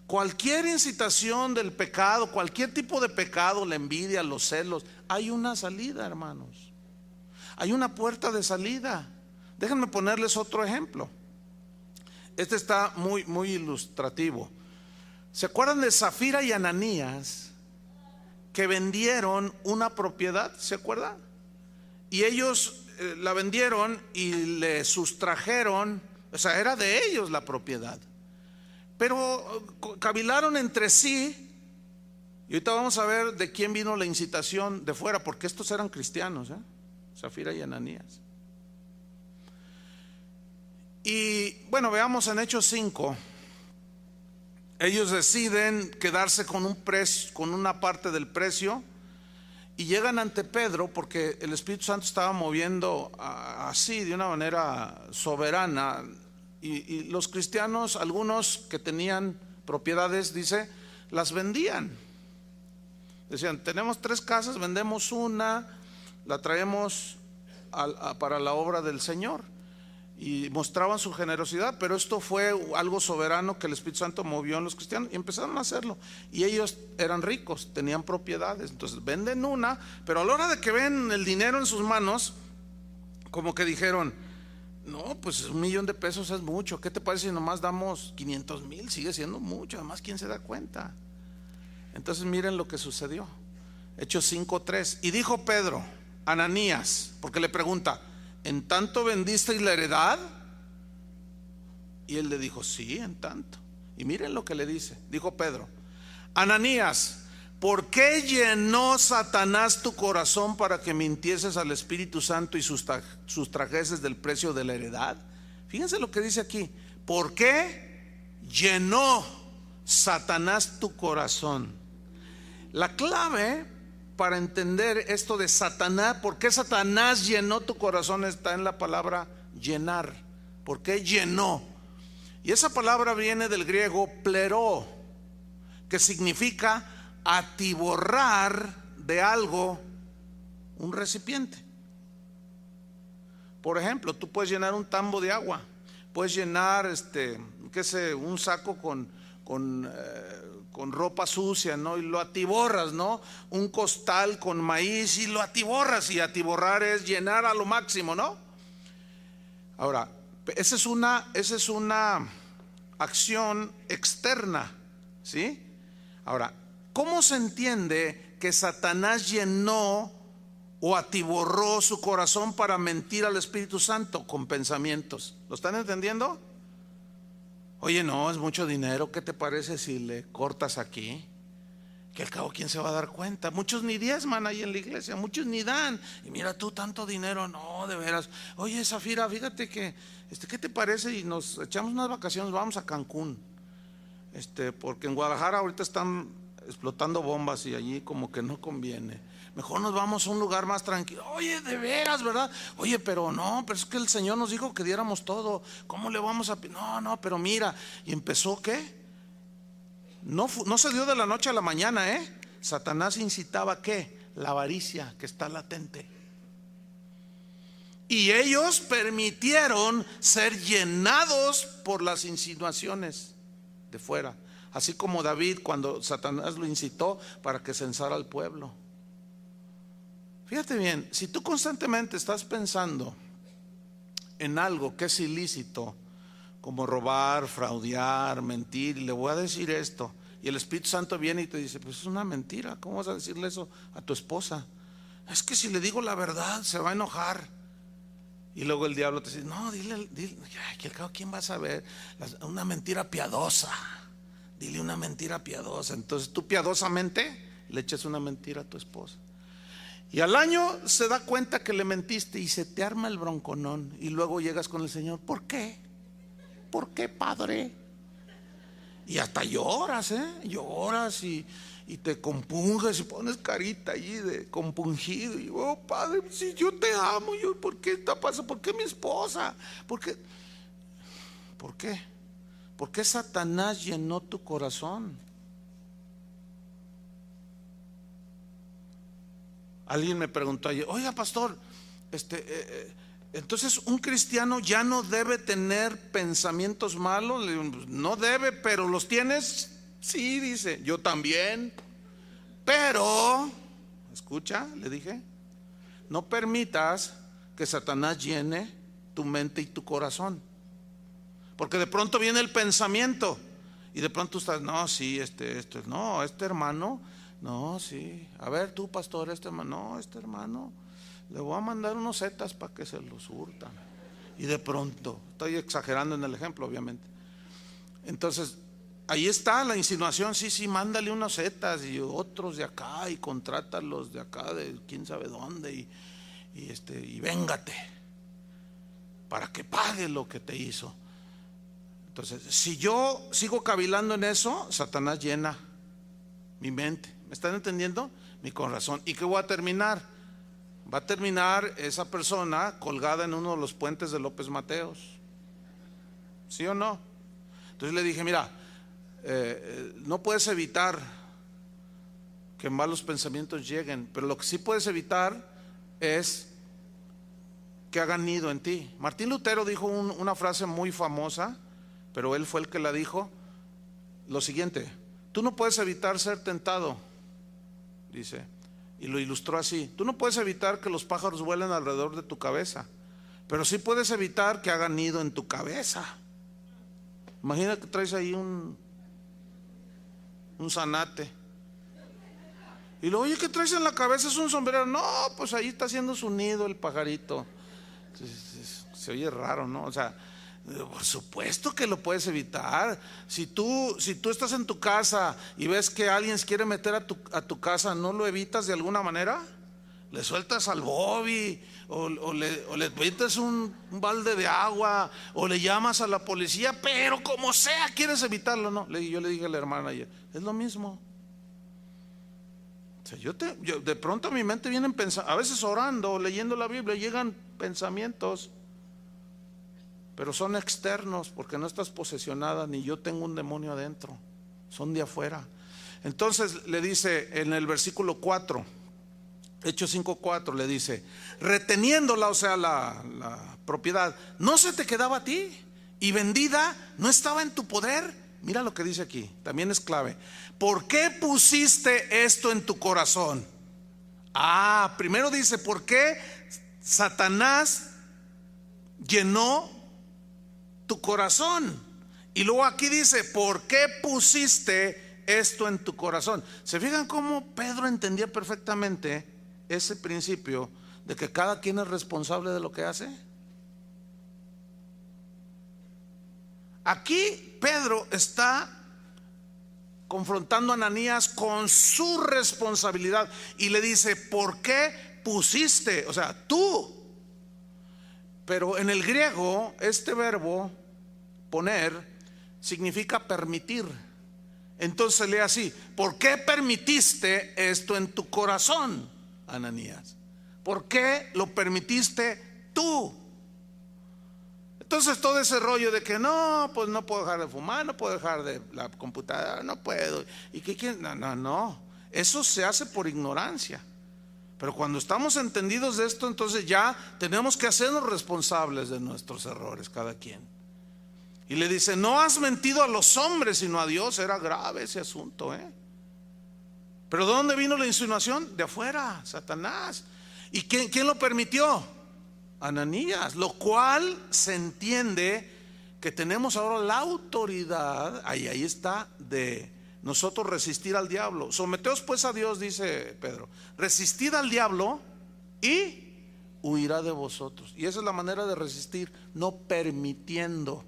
Cualquier incitación del pecado, cualquier tipo de pecado, la envidia, los celos, hay una salida, hermanos. Hay una puerta de salida. Déjenme ponerles otro ejemplo. Este está muy, muy ilustrativo. ¿Se acuerdan de Zafira y Ananías que vendieron una propiedad? ¿Se acuerdan? Y ellos la vendieron y le sustrajeron, o sea, era de ellos la propiedad. Pero cavilaron entre sí, y ahorita vamos a ver de quién vino la incitación de fuera, porque estos eran cristianos, Zafira y Ananías. Y bueno, veamos en Hechos 5. Ellos deciden quedarse con un precio, con una parte del precio, y llegan ante Pedro porque el Espíritu Santo estaba moviendo así de una manera soberana. Y los cristianos, algunos que tenían propiedades, dice, las vendían. Decían, tenemos 3 casas, vendemos una, la traemos para la obra del Señor. Y mostraban su generosidad, pero esto fue algo soberano que el Espíritu Santo movió en los cristianos y empezaron a hacerlo. Y ellos eran ricos, tenían propiedades, entonces venden una, pero a la hora de que ven el dinero en sus manos, como que dijeron, No, pues $1,000,000 es mucho. ¿Qué te parece si nomás damos 500,000? Sigue siendo mucho, además ¿quién se da cuenta? Entonces miren lo que sucedió. Hechos 5:3. Y dijo Pedro, Ananías, porque le pregunta, ¿en tanto vendisteis la heredad? Y él le dijo, sí, en tanto. Y miren lo que le dice. Dijo Pedro, Ananías, ¿por qué llenó Satanás tu corazón para que mintieses al Espíritu Santo y sustrajeses del precio de la heredad? Fíjense lo que dice aquí. ¿Por qué llenó Satanás tu corazón? La clave para entender esto de Satanás, ¿por qué Satanás llenó tu corazón? Está en la palabra llenar. ¿Por qué llenó? Y esa palabra viene del griego pleró, que significa atiborrar de algo un recipiente. Por ejemplo, tú puedes llenar un tambo de agua, puedes llenar un saco con ropa sucia, ¿no? Y lo atiborras, ¿no? Un costal con maíz y lo atiborras, y atiborrar es llenar a lo máximo, ¿no? Ahora, esa es una acción externa, ¿sí? Ahora, ¿cómo se entiende que Satanás llenó o atiborró su corazón para mentir al Espíritu Santo? Con pensamientos. ¿Lo están entendiendo? Oye, no, es mucho dinero, ¿qué te parece si le cortas aquí? Que al cabo, ¿quién se va a dar cuenta? Muchos ni diezman ahí en la iglesia, muchos ni dan. Y mira tú, tanto dinero, no, de veras. Oye, Zafira, fíjate que, ¿qué te parece? Y nos echamos unas vacaciones, vamos a Cancún. Porque en Guadalajara ahorita están explotando bombas y allí como que no conviene. Mejor nos vamos a un lugar más tranquilo. Oye, de veras, ¿verdad? Oye, pero no, pero es que el Señor nos dijo que diéramos todo. ¿Cómo le vamos a...? No, pero mira. ¿Y empezó qué? No se dio de la noche a la mañana, Satanás incitaba ¿qué? La avaricia que está latente. Y ellos permitieron ser llenados por las insinuaciones de fuera. Así como David, cuando Satanás lo incitó para que censara al pueblo. Fíjate bien, si tú constantemente estás pensando en algo que es ilícito, como robar, fraudear, mentir, y le voy a decir esto, y el Espíritu Santo viene y te dice, pues es una mentira, ¿cómo vas a decirle eso a tu esposa? Es que si le digo la verdad se va a enojar. Y luego el diablo te dice, no, dile que al cabo, ¿quién va a saber? Una mentira piadosa, dile una mentira piadosa. Entonces tú piadosamente le echas una mentira a tu esposa. Y al año se da cuenta que le mentiste y se te arma el bronconón. Y luego llegas con el Señor, ¿por qué? ¿Por qué, Padre? Y hasta lloras, lloras y te compunges y pones carita allí de compungido. Y oh, Padre, si yo te amo, ¿por qué está pasando? ¿Por qué mi esposa? ¿Por qué? ¿Por qué? ¿Por qué Satanás llenó tu corazón? Alguien me preguntó ayer, oiga, pastor, entonces un cristiano ya no debe tener pensamientos malos. Le digo, no debe, pero ¿los tienes? Sí, dice, yo también. Pero, escucha, le dije, no permitas que Satanás llene tu mente y tu corazón. Porque de pronto viene el pensamiento y de pronto estás, no, sí, no, este hermano, no, sí, a ver tú, pastor, este hermano, le voy a mandar unos zetas para que se los hurtan. Y de pronto, estoy exagerando en el ejemplo, obviamente. Entonces, ahí está la insinuación, sí, mándale unos zetas y otros de acá y contrátalos de acá, de quién sabe dónde, y véngate para que pague lo que te hizo. Entonces, si yo sigo cavilando en eso, Satanás llena mi mente. ¿Me están entendiendo? Mi corazón. ¿Y qué voy a terminar? Va a terminar esa persona colgada en uno de los puentes de López Mateos. ¿Sí o no? Entonces le dije, mira, no puedes evitar que malos pensamientos lleguen, pero lo que sí puedes evitar es que hagan nido en ti. Martín Lutero dijo una frase muy famosa, pero él fue el que la dijo, lo siguiente: tú no puedes evitar ser tentado, dice, y lo ilustró así: tú no puedes evitar que los pájaros vuelen alrededor de tu cabeza, pero sí puedes evitar que hagan nido en tu cabeza. Imagina que traes ahí un zanate y luego, oye, ¿qué traes en la cabeza? Es un sombrero. No, pues ahí está haciendo su nido el pajarito. Se oye raro, ¿no? O sea, por supuesto que lo puedes evitar. Si tú estás en tu casa y ves que alguien se quiere meter a tu casa, ¿no lo evitas de alguna manera? Le sueltas al Bobby, o le metes un balde de agua, o le llamas a la policía, pero como sea quieres evitarlo, ¿no? Yo le dije a la hermana ayer, es lo mismo. O sea, yo de pronto a mi mente vienen pensando, a veces orando, leyendo la Biblia, llegan pensamientos, pero son externos, porque no estás posesionada, ni yo tengo un demonio adentro, son de afuera. Entonces le dice en el versículo 4, Hechos 5:4, le dice, reteniéndola, o sea, la propiedad, ¿no se te quedaba a ti? Y vendida, ¿no estaba en tu poder? Mira lo que dice aquí, también es clave. ¿Por qué pusiste esto en tu corazón? Primero dice, ¿por qué Satanás llenó tu corazón? Y luego aquí dice, ¿por qué pusiste esto en tu corazón? ¿Se fijan cómo Pedro entendía perfectamente ese principio de que cada quien es responsable de lo que hace? Aquí Pedro está confrontando a Ananías con su responsabilidad y le dice, ¿por qué pusiste? O sea, tú. Pero en el griego este verbo poner significa permitir. Entonces lee así, ¿por qué permitiste esto en tu corazón, Ananías? ¿Por qué lo permitiste tú? Entonces todo ese rollo de que no, pues no puedo dejar de fumar, no puedo dejar de la computadora, no puedo. ¿Y qué quieren? No, eso se hace por ignorancia. Pero cuando estamos entendidos de esto, entonces ya tenemos que hacernos responsables de nuestros errores, cada quien. Y le dice, no has mentido a los hombres sino a Dios. Era grave ese asunto, Pero ¿de dónde vino la insinuación? De afuera, Satanás. ¿Y quién lo permitió? Ananías. Lo cual se entiende que tenemos ahora la autoridad, ahí está, de nosotros resistir al diablo. Someteos pues a Dios, dice Pedro, resistid al diablo y huirá de vosotros. Y esa es la manera de resistir, no permitiendo.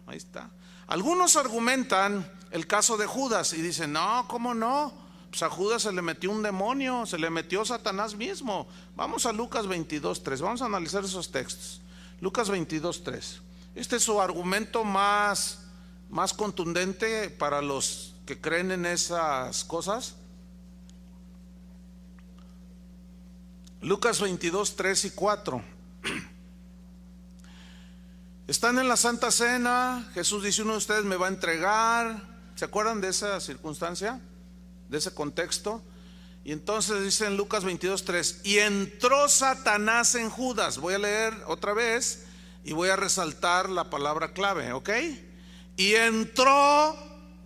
Ahí está. Algunos argumentan el caso de Judas y dicen, no, ¿cómo no? Pues a Judas se le metió un demonio, se le metió Satanás mismo. Vamos a Lucas 22:3, vamos a analizar esos textos. Lucas 22:3. Este es su argumento más contundente para los que creen en esas cosas. Lucas 22:3 y 4. Están en la Santa Cena, Jesús dice, uno de ustedes me va a entregar. ¿Se acuerdan de esa circunstancia? De ese contexto. Y entonces dice en Lucas 22:3, y entró Satanás en Judas. Voy a leer otra vez y voy a resaltar la palabra clave, ¿ok? Y entró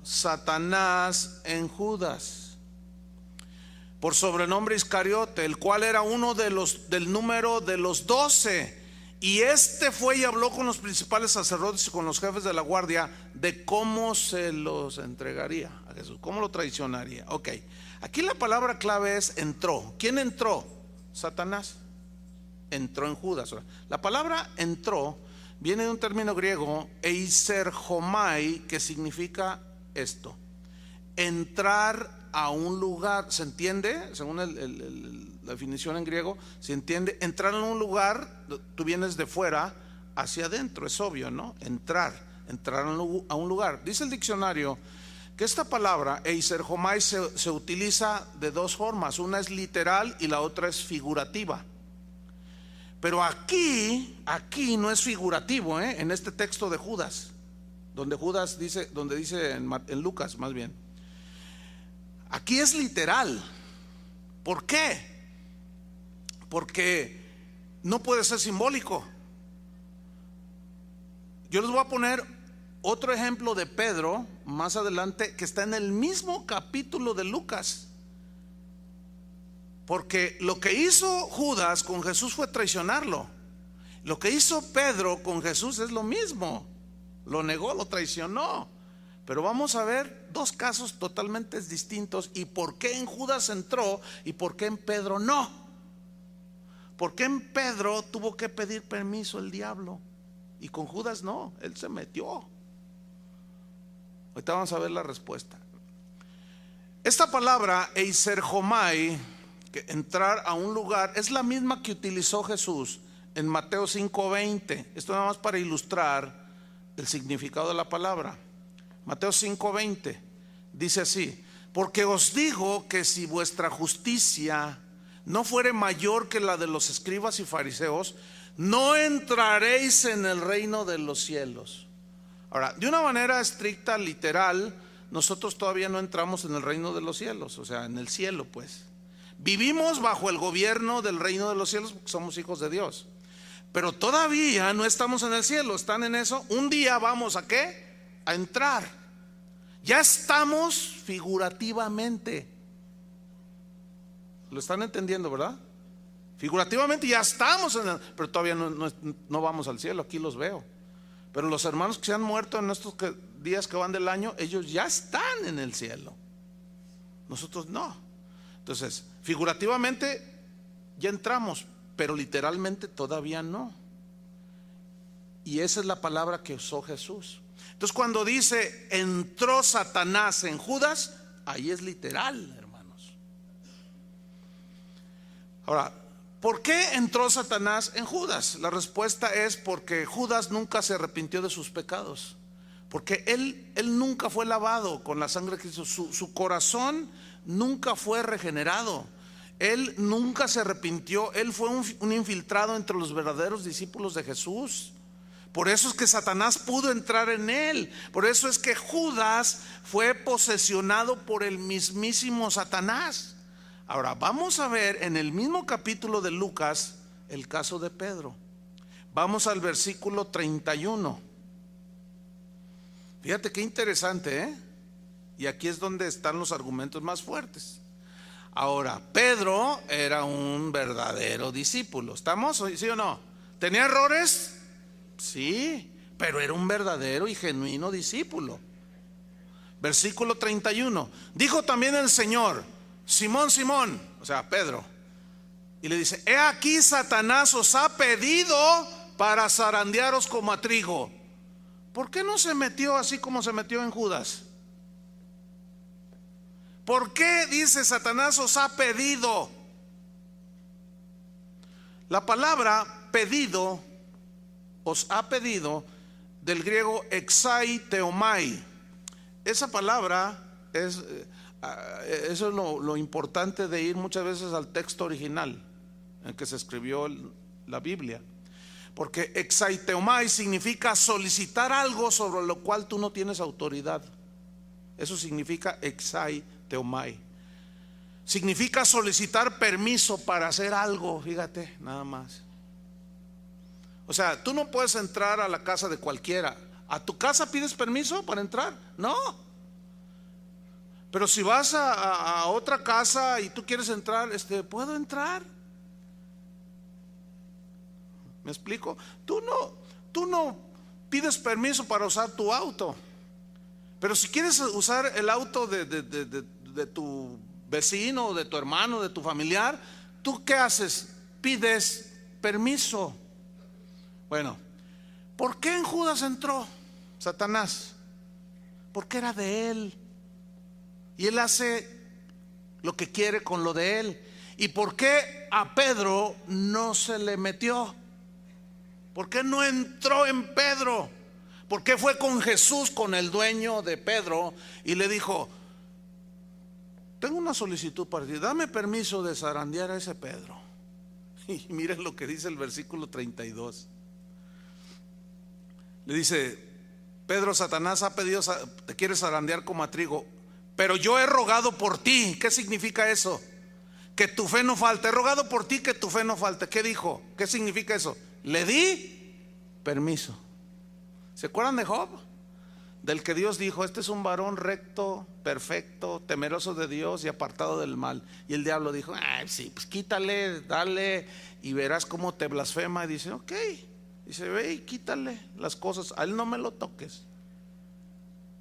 Satanás en Judas, por sobrenombre Iscariote, el cual era uno del número de los 12. Y este fue y habló con los principales sacerdotes y con los jefes de la guardia de cómo se los entregaría a Jesús, cómo lo traicionaría. Ok, aquí la palabra clave es entró. ¿Quién entró? Satanás. Entró en Judas. La palabra entró viene de un término griego, eiserhomai, que significa esto: entrar a un lugar. ¿Se entiende? Según la definición en griego, se entiende entrar en un lugar. Tú vienes de fuera hacia adentro, es obvio, ¿no? Entrar a un lugar. Dice el diccionario que esta palabra eiserhomai se utiliza de dos formas. Una es literal y la otra es figurativa. Pero aquí no es figurativo, en este texto de Judas, donde dice en Lucas más bien. Aquí es literal. ¿Por qué? Porque no puede ser simbólico. Yo les voy a poner otro ejemplo de Pedro más adelante, que está en el mismo capítulo de Lucas. Porque lo que hizo Judas con Jesús fue traicionarlo. Lo que hizo Pedro con Jesús es lo mismo. Lo negó, lo traicionó. Pero vamos a ver dos casos totalmente distintos y por qué en Judas entró y por qué en Pedro no. ¿Por qué en Pedro tuvo que pedir permiso el diablo y con Judas no? Él se metió. Ahorita vamos a ver la respuesta. Esta palabra eiserjomai, que entrar a un lugar, es la misma que utilizó Jesús en Mateo 5:20. Esto nada más para ilustrar el significado de la palabra. Mateo 5:20 dice así: porque os digo que si vuestra justicia no fuere mayor que la de los escribas y fariseos, no entraréis en el reino de los cielos. Ahora, de una manera estricta, literal, nosotros todavía no entramos en el reino de los cielos, o sea, en el cielo pues. Vivimos bajo el gobierno del reino de los cielos porque somos hijos de Dios. Pero todavía no estamos en el cielo, están en eso. Un día vamos a ¿qué? A entrar. Ya estamos figurativamente. ¿Lo están entendiendo, verdad? Figurativamente ya estamos en el, pero todavía no vamos al cielo, aquí los veo. Pero los hermanos que se han muerto en estos días que van del año, ellos ya están en el cielo. Nosotros no. Entonces, figurativamente ya entramos, pero literalmente todavía no. Y esa es la palabra que usó Jesús. Entonces, cuando dice entró Satanás en Judas, ahí es literal, hermanos. Ahora, ¿por qué entró Satanás en Judas? La respuesta es porque Judas nunca se arrepintió de sus pecados. Porque él nunca fue lavado con la sangre de Cristo. Su corazón nunca fue regenerado. Él nunca se arrepintió. Él fue un infiltrado entre los verdaderos discípulos de Jesús. Por eso es que Satanás pudo entrar en él. Por eso es que Judas fue posesionado por el mismísimo Satanás. Ahora vamos a ver en el mismo capítulo de Lucas el caso de Pedro. Vamos al versículo 31. Fíjate qué interesante, ¿eh? Y aquí es donde están los argumentos más fuertes. Ahora, Pedro era un verdadero discípulo. ¿Estamos? ¿Sí o no? ¿Tenía errores? Sí, pero era un verdadero y genuino discípulo. Versículo 31. Dijo también el Señor: Simón, Simón, o sea, Pedro, y le dice: he aquí Satanás os ha pedido para zarandearos como a trigo. ¿Por qué no se metió así como se metió en Judas? ¿Por qué dice Satanás os ha pedido? La palabra pedido, os ha pedido, del griego exai teomai. Esa palabra es, eso es lo importante de ir muchas veces al texto original en que se escribió la Biblia. Porque exai teomai significa solicitar algo sobre lo cual tú no tienes autoridad. Eso significa exai teomai. Significa solicitar permiso para hacer algo, fíjate, nada más. O sea, tú no puedes entrar a la casa de cualquiera. ¿A tu casa pides permiso para entrar? No. Pero si vas a otra casa y tú quieres entrar, ¿puedo entrar? ¿Me explico? Tú no pides permiso para usar tu auto. Pero si quieres usar el auto de tu vecino, de tu hermano, de tu familiar, ¿tú qué haces? Pides permiso. Bueno, ¿por qué en Judas entró Satanás? Porque era de él. Y él hace lo que quiere con lo de él. ¿Y por qué a Pedro no se le metió? ¿Por qué no entró en Pedro? ¿Por qué fue con Jesús, con el dueño de Pedro, y le dijo: tengo una solicitud para ti, dame permiso de zarandear a ese Pedro? Y miren lo que dice el versículo 32. Le dice: Pedro, Satanás ha pedido, te quiere zarandear como a trigo, pero yo he rogado por ti. ¿Qué significa eso? Que tu fe no falte. He rogado por ti que tu fe no falte. ¿Qué dijo? ¿Qué significa eso? Le di permiso. ¿Se acuerdan de Job? del que Dios dijo: este es un varón recto, perfecto, temeroso de Dios y apartado del mal. Y el diablo dijo: sí, pues quítale, dale y verás cómo te blasfema. Y dice: ok. Dice: ve y quítale las cosas, a él no me lo toques.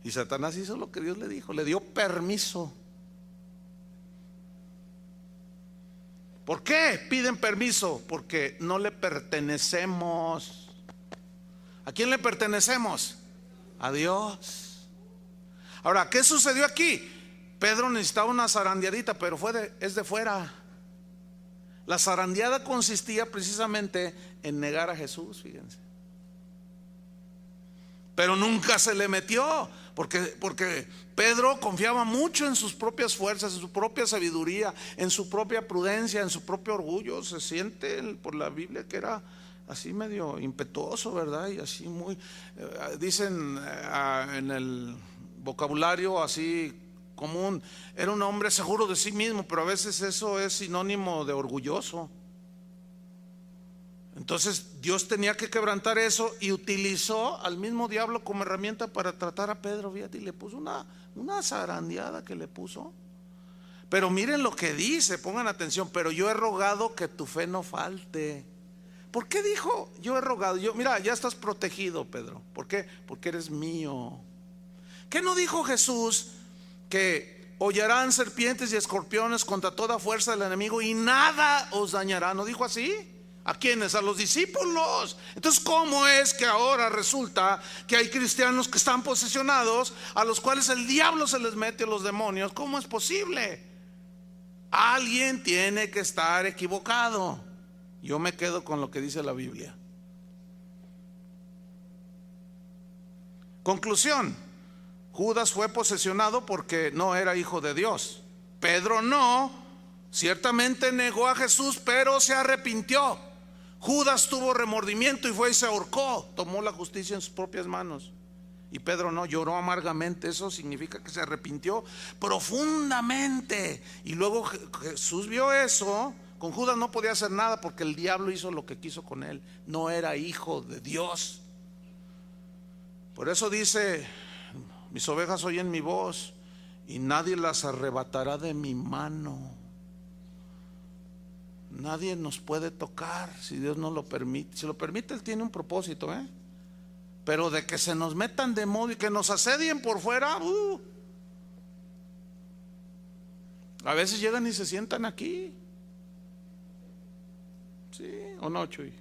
Y Satanás hizo lo que Dios le dijo, le dio permiso. ¿Por qué piden permiso? Porque no le pertenecemos. ¿A quién le pertenecemos? A Dios. Ahora, ¿qué sucedió aquí? Pedro necesitaba una zarandeadita, pero es de fuera. La zarandeada consistía precisamente en negar a Jesús, fíjense. Pero nunca se le metió, porque Pedro confiaba mucho en sus propias fuerzas, en su propia sabiduría, en su propia prudencia, en su propio orgullo. Se siente por la Biblia que era así medio impetuoso, ¿verdad? Y así muy, dicen en el vocabulario así común, era un hombre seguro de sí mismo, pero a veces eso es sinónimo de orgulloso. Entonces Dios tenía que quebrantar eso y utilizó al mismo diablo como herramienta para tratar a Pedro, fíjate, y le puso una zarandeada que le puso. Pero miren lo que dice, pongan atención: pero yo he rogado que tu fe no falte. ¿Por qué dijo yo he rogado? Mira, ya estás protegido, Pedro. ¿Por qué? Porque eres mío. ¿Qué no dijo Jesús que hollarán serpientes y escorpiones contra toda fuerza del enemigo y nada os dañará? ¿No dijo así? ¿A quiénes? A los discípulos. Entonces, ¿cómo es que ahora resulta que hay cristianos que están posesionados, a los cuales el diablo se les mete, a los demonios? ¿Cómo es posible? Alguien tiene que estar equivocado. Yo me quedo con lo que dice la Biblia. Conclusión: Judas fue posesionado porque no era hijo de Dios. Pedro no, ciertamente negó a Jesús, pero se arrepintió. Judas tuvo remordimiento y fue y se ahorcó, tomó la justicia en sus propias manos. Y Pedro no, lloró amargamente. Eso significa que se arrepintió profundamente. Y luego Jesús vio eso. Con Judas no podía hacer nada porque el diablo hizo lo que quiso con él. No era hijo de Dios. Por eso dice: mis ovejas oyen mi voz y nadie las arrebatará de mi mano. Nadie nos puede tocar si Dios no lo permite. Si lo permite, Él tiene un propósito, pero de que se nos metan de modo y que nos asedien por fuera, a veces llegan y se sientan aquí. ¿Sí o no, Chuy?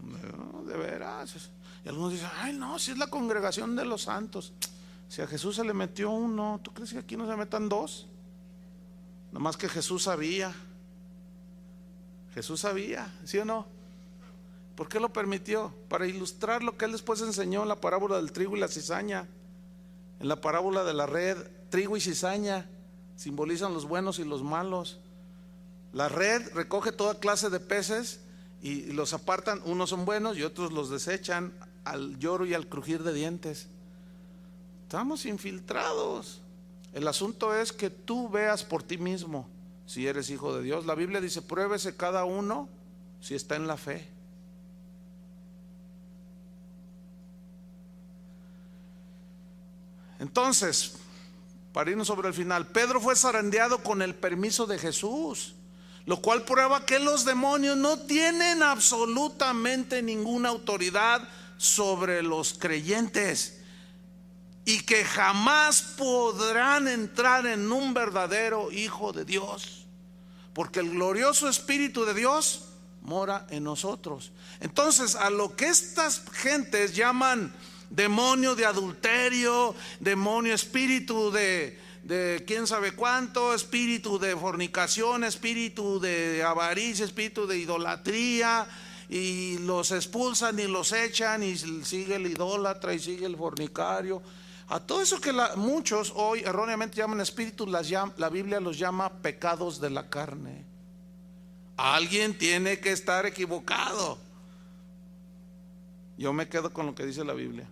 No, de veras. Y algunos dicen: ay, no, si es la congregación de los santos. Si a Jesús se le metió uno, ¿tú crees que aquí no se metan dos? Nomás que Jesús sabía. Jesús sabía, ¿sí o no? ¿Por qué lo permitió? Para ilustrar lo que Él después enseñó en la parábola del trigo y la cizaña. En la parábola de la red, trigo y cizaña simbolizan los buenos y los malos. La red recoge toda clase de peces y los apartan. Unos son buenos y otros los desechan al lloro y al crujir de dientes. Estamos infiltrados. El asunto es que tú veas por ti mismo si eres hijo de Dios. La Biblia dice: pruébese cada uno si está en la fe. Entonces, para irnos sobre el final, Pedro fue zarandeado con el permiso de Jesús, lo cual prueba que los demonios no tienen absolutamente ninguna autoridad sobre los creyentes y que jamás podrán entrar en un verdadero hijo de Dios, porque el glorioso Espíritu de Dios mora en nosotros. Entonces, a lo que estas gentes llaman demonio de adulterio, demonio, espíritu de quién sabe cuánto, espíritu de fornicación, espíritu de avaricia, espíritu de idolatría, y los expulsan y los echan, y sigue el idólatra y sigue el fornicario. A todo eso que muchos hoy erróneamente llaman espíritus, la Biblia los llama pecados de la carne. Alguien tiene que estar equivocado. Yo me quedo con lo que dice la Biblia.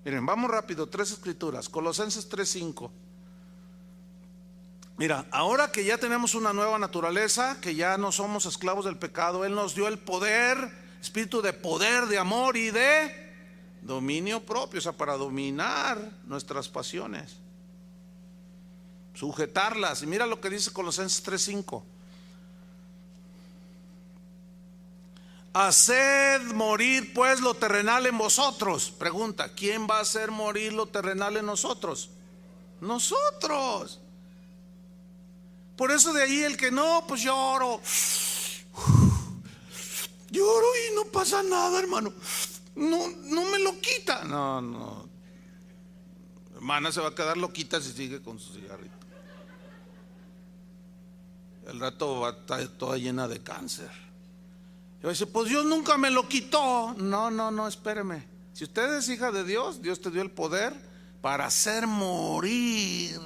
Miren, vamos rápido, 3 escrituras. Colosenses 3:5. Mira, ahora que ya tenemos una nueva naturaleza, que ya no somos esclavos del pecado, Él nos dio el poder, espíritu de poder, de amor y de Dominio propio, o sea, para dominar nuestras pasiones, sujetarlas. Y mira lo que dice Colosenses 3:5. Haced morir pues lo terrenal en vosotros. Pregunta, ¿quién va a hacer morir lo terrenal en nosotros? Nosotros. Por eso de ahí el que no, pues lloro y no pasa nada, hermano. No me lo quita. No. Hermana se va a quedar loquita si sigue con su cigarrito. El rato va a estar toda llena de cáncer. Y va a decir, pues Dios nunca me lo quitó. No, espéreme. Si usted es hija de Dios, Dios te dio el poder para hacer morir.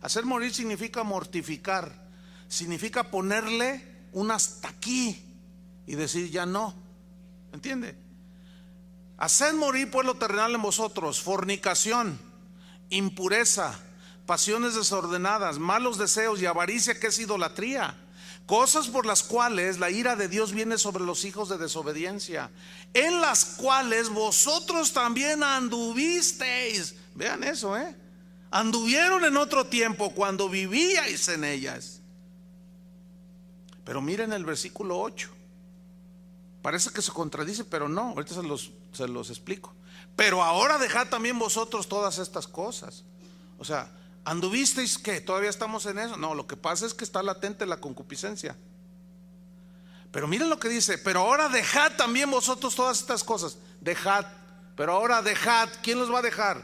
Hacer morir significa mortificar. Significa ponerle un hasta aquí y decir ya no. ¿Entiende? Haced morir pues lo terrenal en vosotros: fornicación, impureza, pasiones desordenadas, malos deseos y avaricia, que es idolatría, cosas por las cuales la ira de Dios viene sobre los hijos de desobediencia, en las cuales vosotros también anduvisteis. Vean eso, anduvieron en otro tiempo cuando vivíais en ellas. Pero miren el versículo 8. Parece que se contradice, pero no. Ahorita se los explico. Pero ahora dejad también vosotros todas estas cosas. O sea, ¿anduvisteis qué? ¿Todavía estamos en eso? No, lo que pasa es que está latente la concupiscencia. Pero miren lo que dice: pero ahora dejad también vosotros todas estas cosas. Dejad, pero ahora dejad. ¿Quién los va a dejar?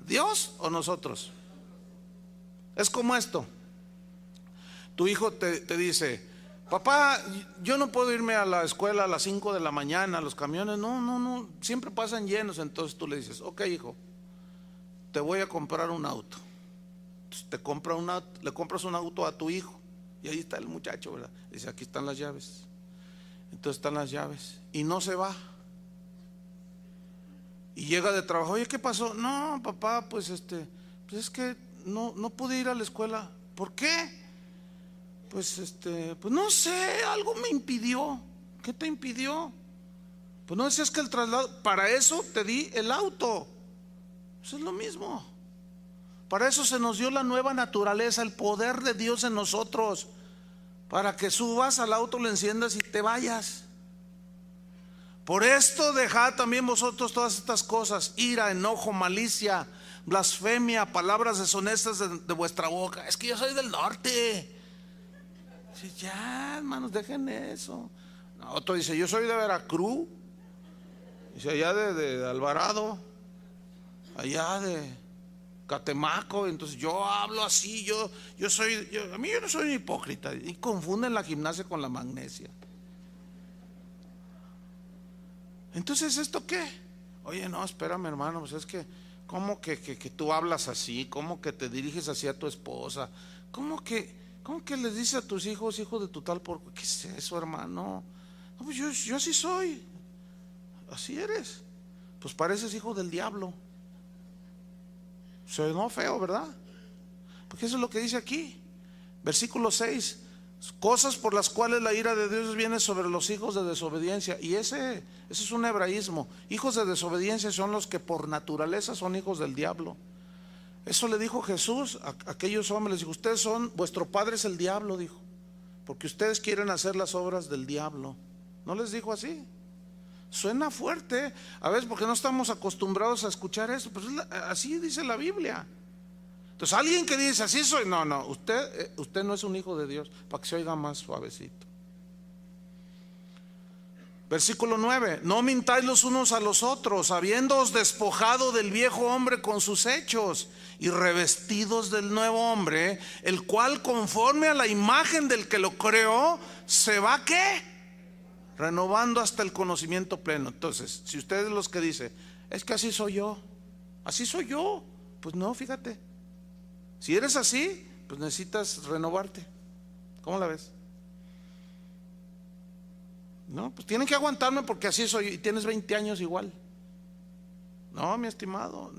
¿Dios o nosotros? Es como esto. Tu hijo te dice: papá, yo no puedo irme a la escuela a las 5 de la mañana, los camiones no, siempre pasan llenos. Entonces tú le dices: ok, hijo, te voy a comprar un auto. Entonces le compras un auto a tu hijo, y ahí está el muchacho, ¿verdad? Dice: aquí están las llaves. Entonces están las llaves, y no se va. Y llega de trabajo: oye, ¿qué pasó? No, papá, pues es que no pude ir a la escuela. ¿Por qué? Pues no sé, algo me impidió. ¿Qué te impidió? Pues no decías que el traslado, para eso te di el auto. Eso es lo mismo. Para eso se nos dio la nueva naturaleza, el poder de Dios en nosotros, para que subas al auto, lo enciendas y te vayas. Por esto dejad también vosotros todas estas cosas: ira, enojo, malicia, blasfemia, palabras deshonestas de vuestra boca. Es que yo soy del norte. Ya, hermanos, dejen eso. Otro dice: yo soy de Veracruz. Dice: allá de Alvarado, allá de Catemaco. Entonces yo hablo así, yo no soy un hipócrita. Y confunden la gimnasia con la magnesia. Entonces, ¿esto qué? Oye, no, espérame, hermano, pues es que ¿cómo que tú hablas así? ¿Cómo que te diriges así a tu esposa? ¿Cómo que le dices a tus hijos, hijo de tu tal por? ¿Qué es eso, hermano? No, pues yo así soy. Así eres. Pues pareces hijo del diablo. Sonó feo, ¿verdad? Porque eso es lo que dice aquí. Versículo 6. Cosas por las cuales la ira de Dios viene sobre los hijos de desobediencia. Y ese es un hebraísmo. Hijos de desobediencia son los que por naturaleza son hijos del diablo. Eso le dijo Jesús a aquellos hombres. Les dijo: ustedes vuestro padre es el diablo, dijo, porque ustedes quieren hacer las obras del diablo. ¿No les dijo así? Suena fuerte a veces, porque no estamos acostumbrados a escuchar eso, pero así dice la Biblia. Entonces alguien que dice: así soy, no, usted no es un hijo de Dios, para que se oiga más suavecito. Versículo 9: no mintáis los unos a los otros, habiéndoos despojado del viejo hombre con sus hechos, y revestidos del nuevo hombre, el cual conforme a la imagen del que lo creó, se va ¿qué? Renovando hasta el conocimiento pleno. Entonces, si usted es los que dice: es que así soy yo, pues no, fíjate, si eres así, pues necesitas renovarte. ¿Cómo la ves? No, pues tienen que aguantarme porque así soy. Y tienes 20 años igual. No, mi estimado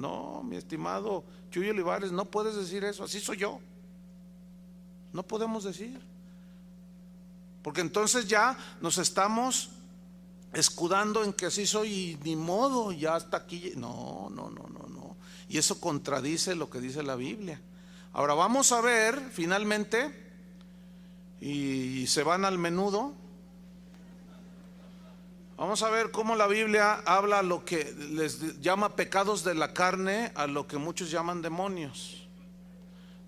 Chuy Olivares, no puedes decir eso. Así soy yo. No podemos decir, porque entonces ya nos estamos escudando en que así soy y ni modo, ya hasta aquí. No, no, no, no, no. Y eso contradice lo que dice la Biblia. Ahora vamos a ver finalmente, y se van al menudo. Vamos a ver cómo la Biblia habla lo que les llama pecados de la carne, a lo que muchos llaman demonios.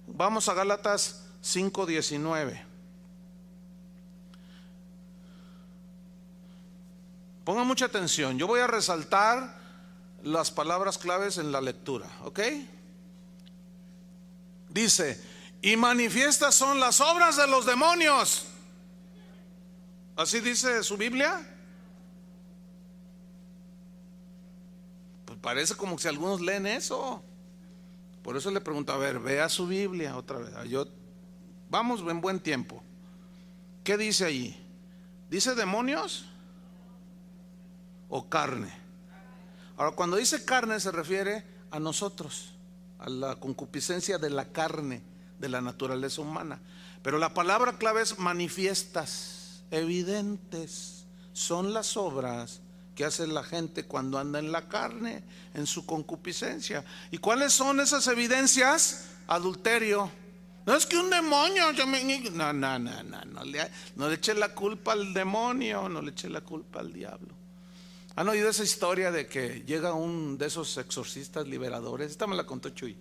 Vamos a Gálatas 5:19. Pongan mucha atención, yo voy a resaltar las palabras claves en la lectura, ¿ok? Dice, y manifiestas son las obras de los demonios. ¿Así dice su Biblia? Pues parece como si algunos leen eso. Por eso le pregunto, a ver, vea su Biblia otra vez. Vamos en buen tiempo. ¿Qué dice allí? ¿Dice demonios o carne? Ahora, cuando dice carne se refiere a nosotros, a la concupiscencia de la carne, de la naturaleza humana. Pero la palabra clave es manifiestas, evidentes. Son las obras que hace la gente cuando anda en la carne, en su concupiscencia. ¿Y cuáles son esas evidencias? Adulterio. No es que un demonio, no le eche la culpa al demonio, no le eche la culpa al diablo. ¿Han oído esa historia de que llega un de esos exorcistas liberadores? Esta me la contó Chuy.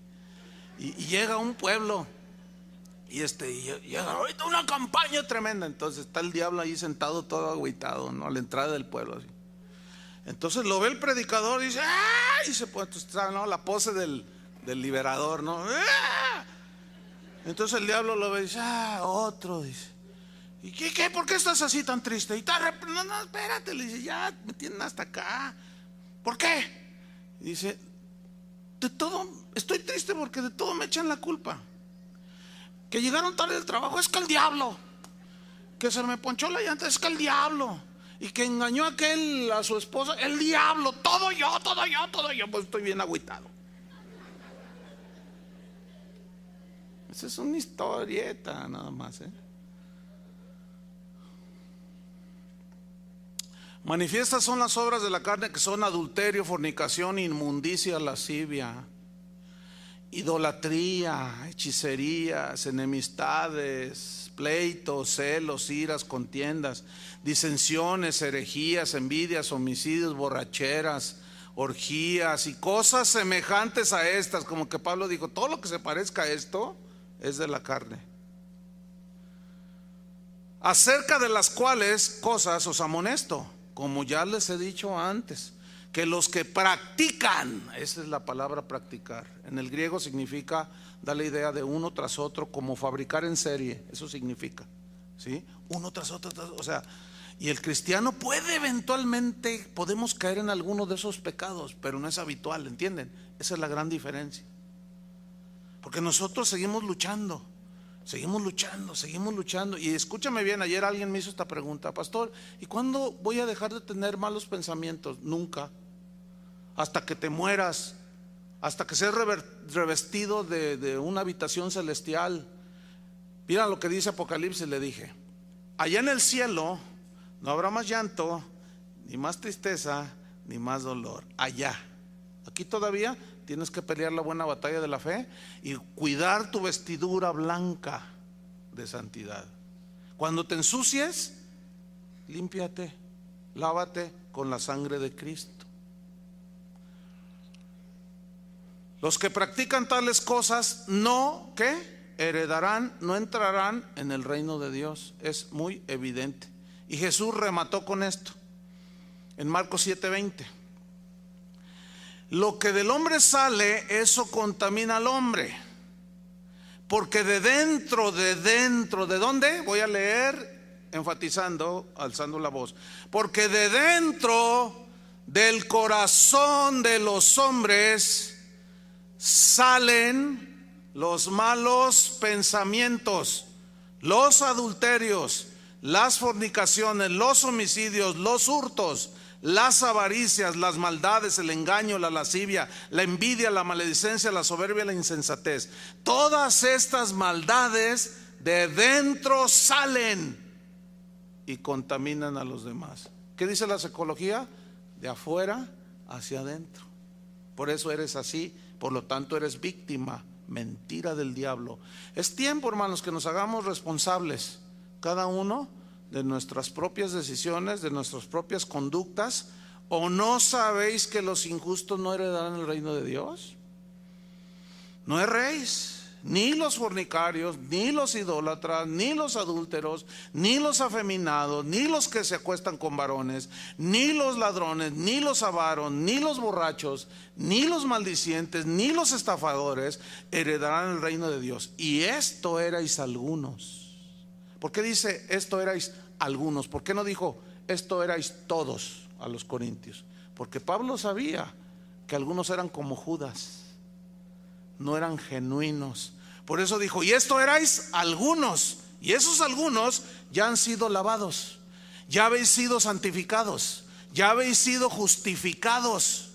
Y llega a un pueblo y llega ahorita una campaña tremenda. Entonces está el diablo ahí sentado todo agüitado, ¿no? A la entrada del pueblo así. Entonces lo ve el predicador y dice, ¡ah! Y se pone, ¿no? La pose del liberador, ¿no? ¡Ah! Entonces el diablo lo ve y dice, otro, dice. ¿Y qué? ¿Por qué estás así tan triste? Y no, espérate, le dice, ya me tienen hasta acá. ¿Por qué? Y dice, de todo, estoy triste porque de todo me echan la culpa. Que llegaron tarde del trabajo, es que el diablo. Que se me ponchó la llanta, es que el diablo. Y que engañó a aquel, a su esposa, el diablo. Todo yo, pues estoy bien agüitado. Esa es una historieta nada más, Manifiestas son las obras de la carne, que son adulterio, fornicación, inmundicia, lascivia, idolatría, hechicerías, enemistades, pleitos, celos, iras, contiendas, disensiones, herejías, envidias, homicidios, borracheras, orgías y cosas semejantes a estas. Como que Pablo dijo, todo lo que se parezca a esto es de la carne. Acerca de las cuales cosas os amonesto, como ya les he dicho antes, que los que practican, esa es la palabra practicar, en el griego significa, da la idea de uno tras otro, como fabricar en serie, eso significa, ¿sí? Uno tras otro, o sea, y el cristiano puede eventualmente, podemos caer en alguno de esos pecados, pero no es habitual, ¿entienden? Esa es la gran diferencia, porque nosotros seguimos luchando. Y escúchame bien, ayer alguien me hizo esta pregunta, pastor, ¿y cuándo voy a dejar de tener malos pensamientos? Nunca, hasta que te mueras, hasta que seas revestido de una habitación celestial. Mira lo que dice Apocalipsis, le dije, allá en el cielo no habrá más llanto, ni más tristeza, ni más dolor, allá. Aquí todavía tienes que pelear la buena batalla de la fe y cuidar tu vestidura blanca de santidad. Cuando te ensucies, límpiate, lávate con la sangre de Cristo. Los que practican tales cosas no, ¿qué? Heredarán, no entrarán en el reino de Dios. Es muy evidente. Y Jesús remató con esto en Marcos 7:20. Lo que del hombre sale, eso contamina al hombre. Porque de dentro, ¿de dónde? Voy a leer enfatizando, alzando la voz. Porque de dentro del corazón de los hombres salen los malos pensamientos, los adulterios, las fornicaciones, los homicidios, los hurtos, las avaricias, las maldades, el engaño, la lascivia, la envidia, la maledicencia, la soberbia, la insensatez. Todas estas maldades de dentro salen y contaminan a los demás. ¿Qué dice la psicología? De afuera hacia adentro. Por eso eres así, por lo tanto eres víctima. Mentira del diablo. Es tiempo, hermanos, que nos hagamos responsables cada uno de nuestras propias decisiones, de nuestras propias conductas. ¿O no sabéis que los injustos no heredarán el reino de Dios? No erréis, ni los fornicarios, ni los idólatras, ni los adúlteros, ni los afeminados, ni los que se acuestan con varones, ni los ladrones, ni los avaros, ni los borrachos, ni los maldicientes, ni los estafadores heredarán el reino de Dios. Y esto erais algunos. ¿Por qué dice esto erais algunos? ¿Por qué no dijo esto erais todos a los corintios? Porque Pablo sabía que algunos eran como Judas, no eran genuinos. Por eso dijo, y esto erais algunos, y esos algunos ya han sido lavados, ya habéis sido santificados, ya habéis sido justificados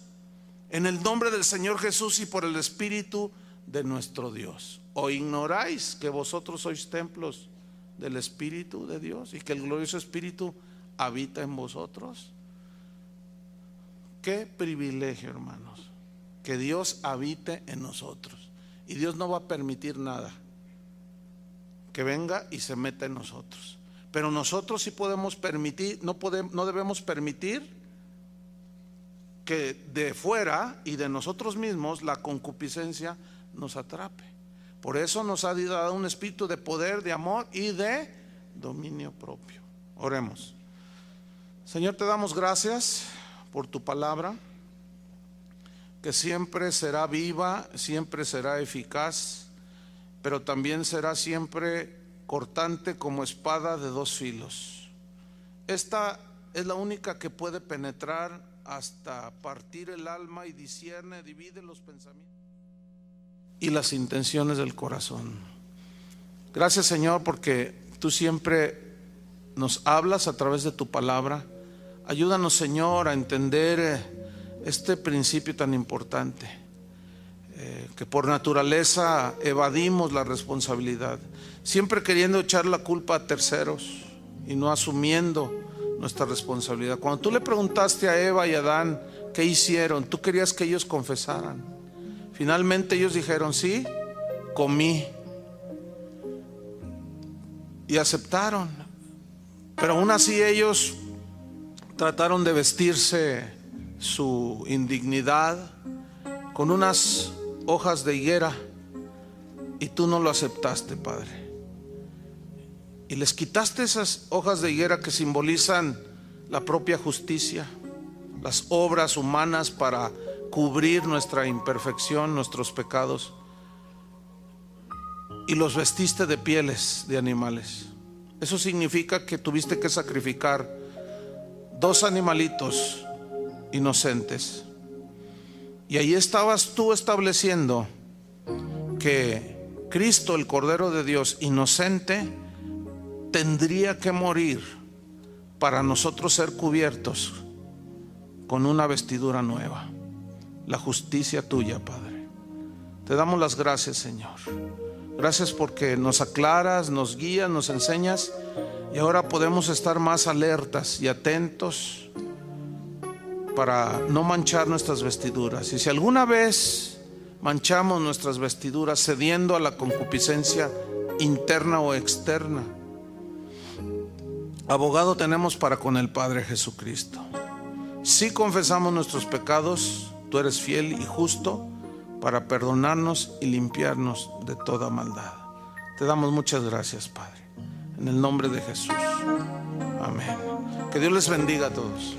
en el nombre del Señor Jesús y por el Espíritu de nuestro Dios. ¿O ignoráis que vosotros sois templos del Espíritu de Dios y que el glorioso Espíritu habita en vosotros? Qué privilegio, hermanos, que Dios habite en nosotros. Y Dios no va a permitir nada que venga y se meta en nosotros. Pero nosotros sí podemos permitir, no debemos permitir que de fuera y de nosotros mismos la concupiscencia nos atrape. Por eso nos ha dado un espíritu de poder, de amor y de dominio propio. Oremos. Señor, te damos gracias por tu palabra, que siempre será viva, siempre será eficaz, pero también será siempre cortante como espada de dos filos. Esta es la única que puede penetrar hasta partir el alma y discierne, divide los pensamientos y las intenciones del corazón. Gracias, Señor, porque tú siempre nos hablas a través de tu palabra. Ayúdanos, Señor, a entender este principio tan importante, que por naturaleza evadimos la responsabilidad, siempre queriendo echar la culpa a terceros y no asumiendo nuestra responsabilidad. Cuando tú le preguntaste a Eva y a Adán qué hicieron, tú querías que ellos confesaran. Finalmente ellos dijeron, sí, comí, y aceptaron. Pero aún así ellos trataron de vestirse su indignidad con unas hojas de higuera, y tú no lo aceptaste, Padre, y les quitaste esas hojas de higuera que simbolizan la propia justicia, las obras humanas para cubrir nuestra imperfección, nuestros pecados, y los vestiste de pieles de animales. Eso significa que tuviste que sacrificar 2 animalitos inocentes, y ahí estabas tú estableciendo que Cristo, el Cordero de Dios inocente, tendría que morir para nosotros ser cubiertos con una vestidura nueva, la justicia tuya, Padre. Te damos las gracias, Señor. Gracias porque nos aclaras, nos guías, nos enseñas, y ahora podemos estar más alertas y atentos para no manchar nuestras vestiduras. Y si alguna vez manchamos nuestras vestiduras cediendo a la concupiscencia interna o externa, abogado tenemos para con el Padre Jesucristo. Si confesamos nuestros pecados, tú eres fiel y justo para perdonarnos y limpiarnos de toda maldad. Te damos muchas gracias, Padre, en el nombre de Jesús. Amén. Que Dios les bendiga a todos.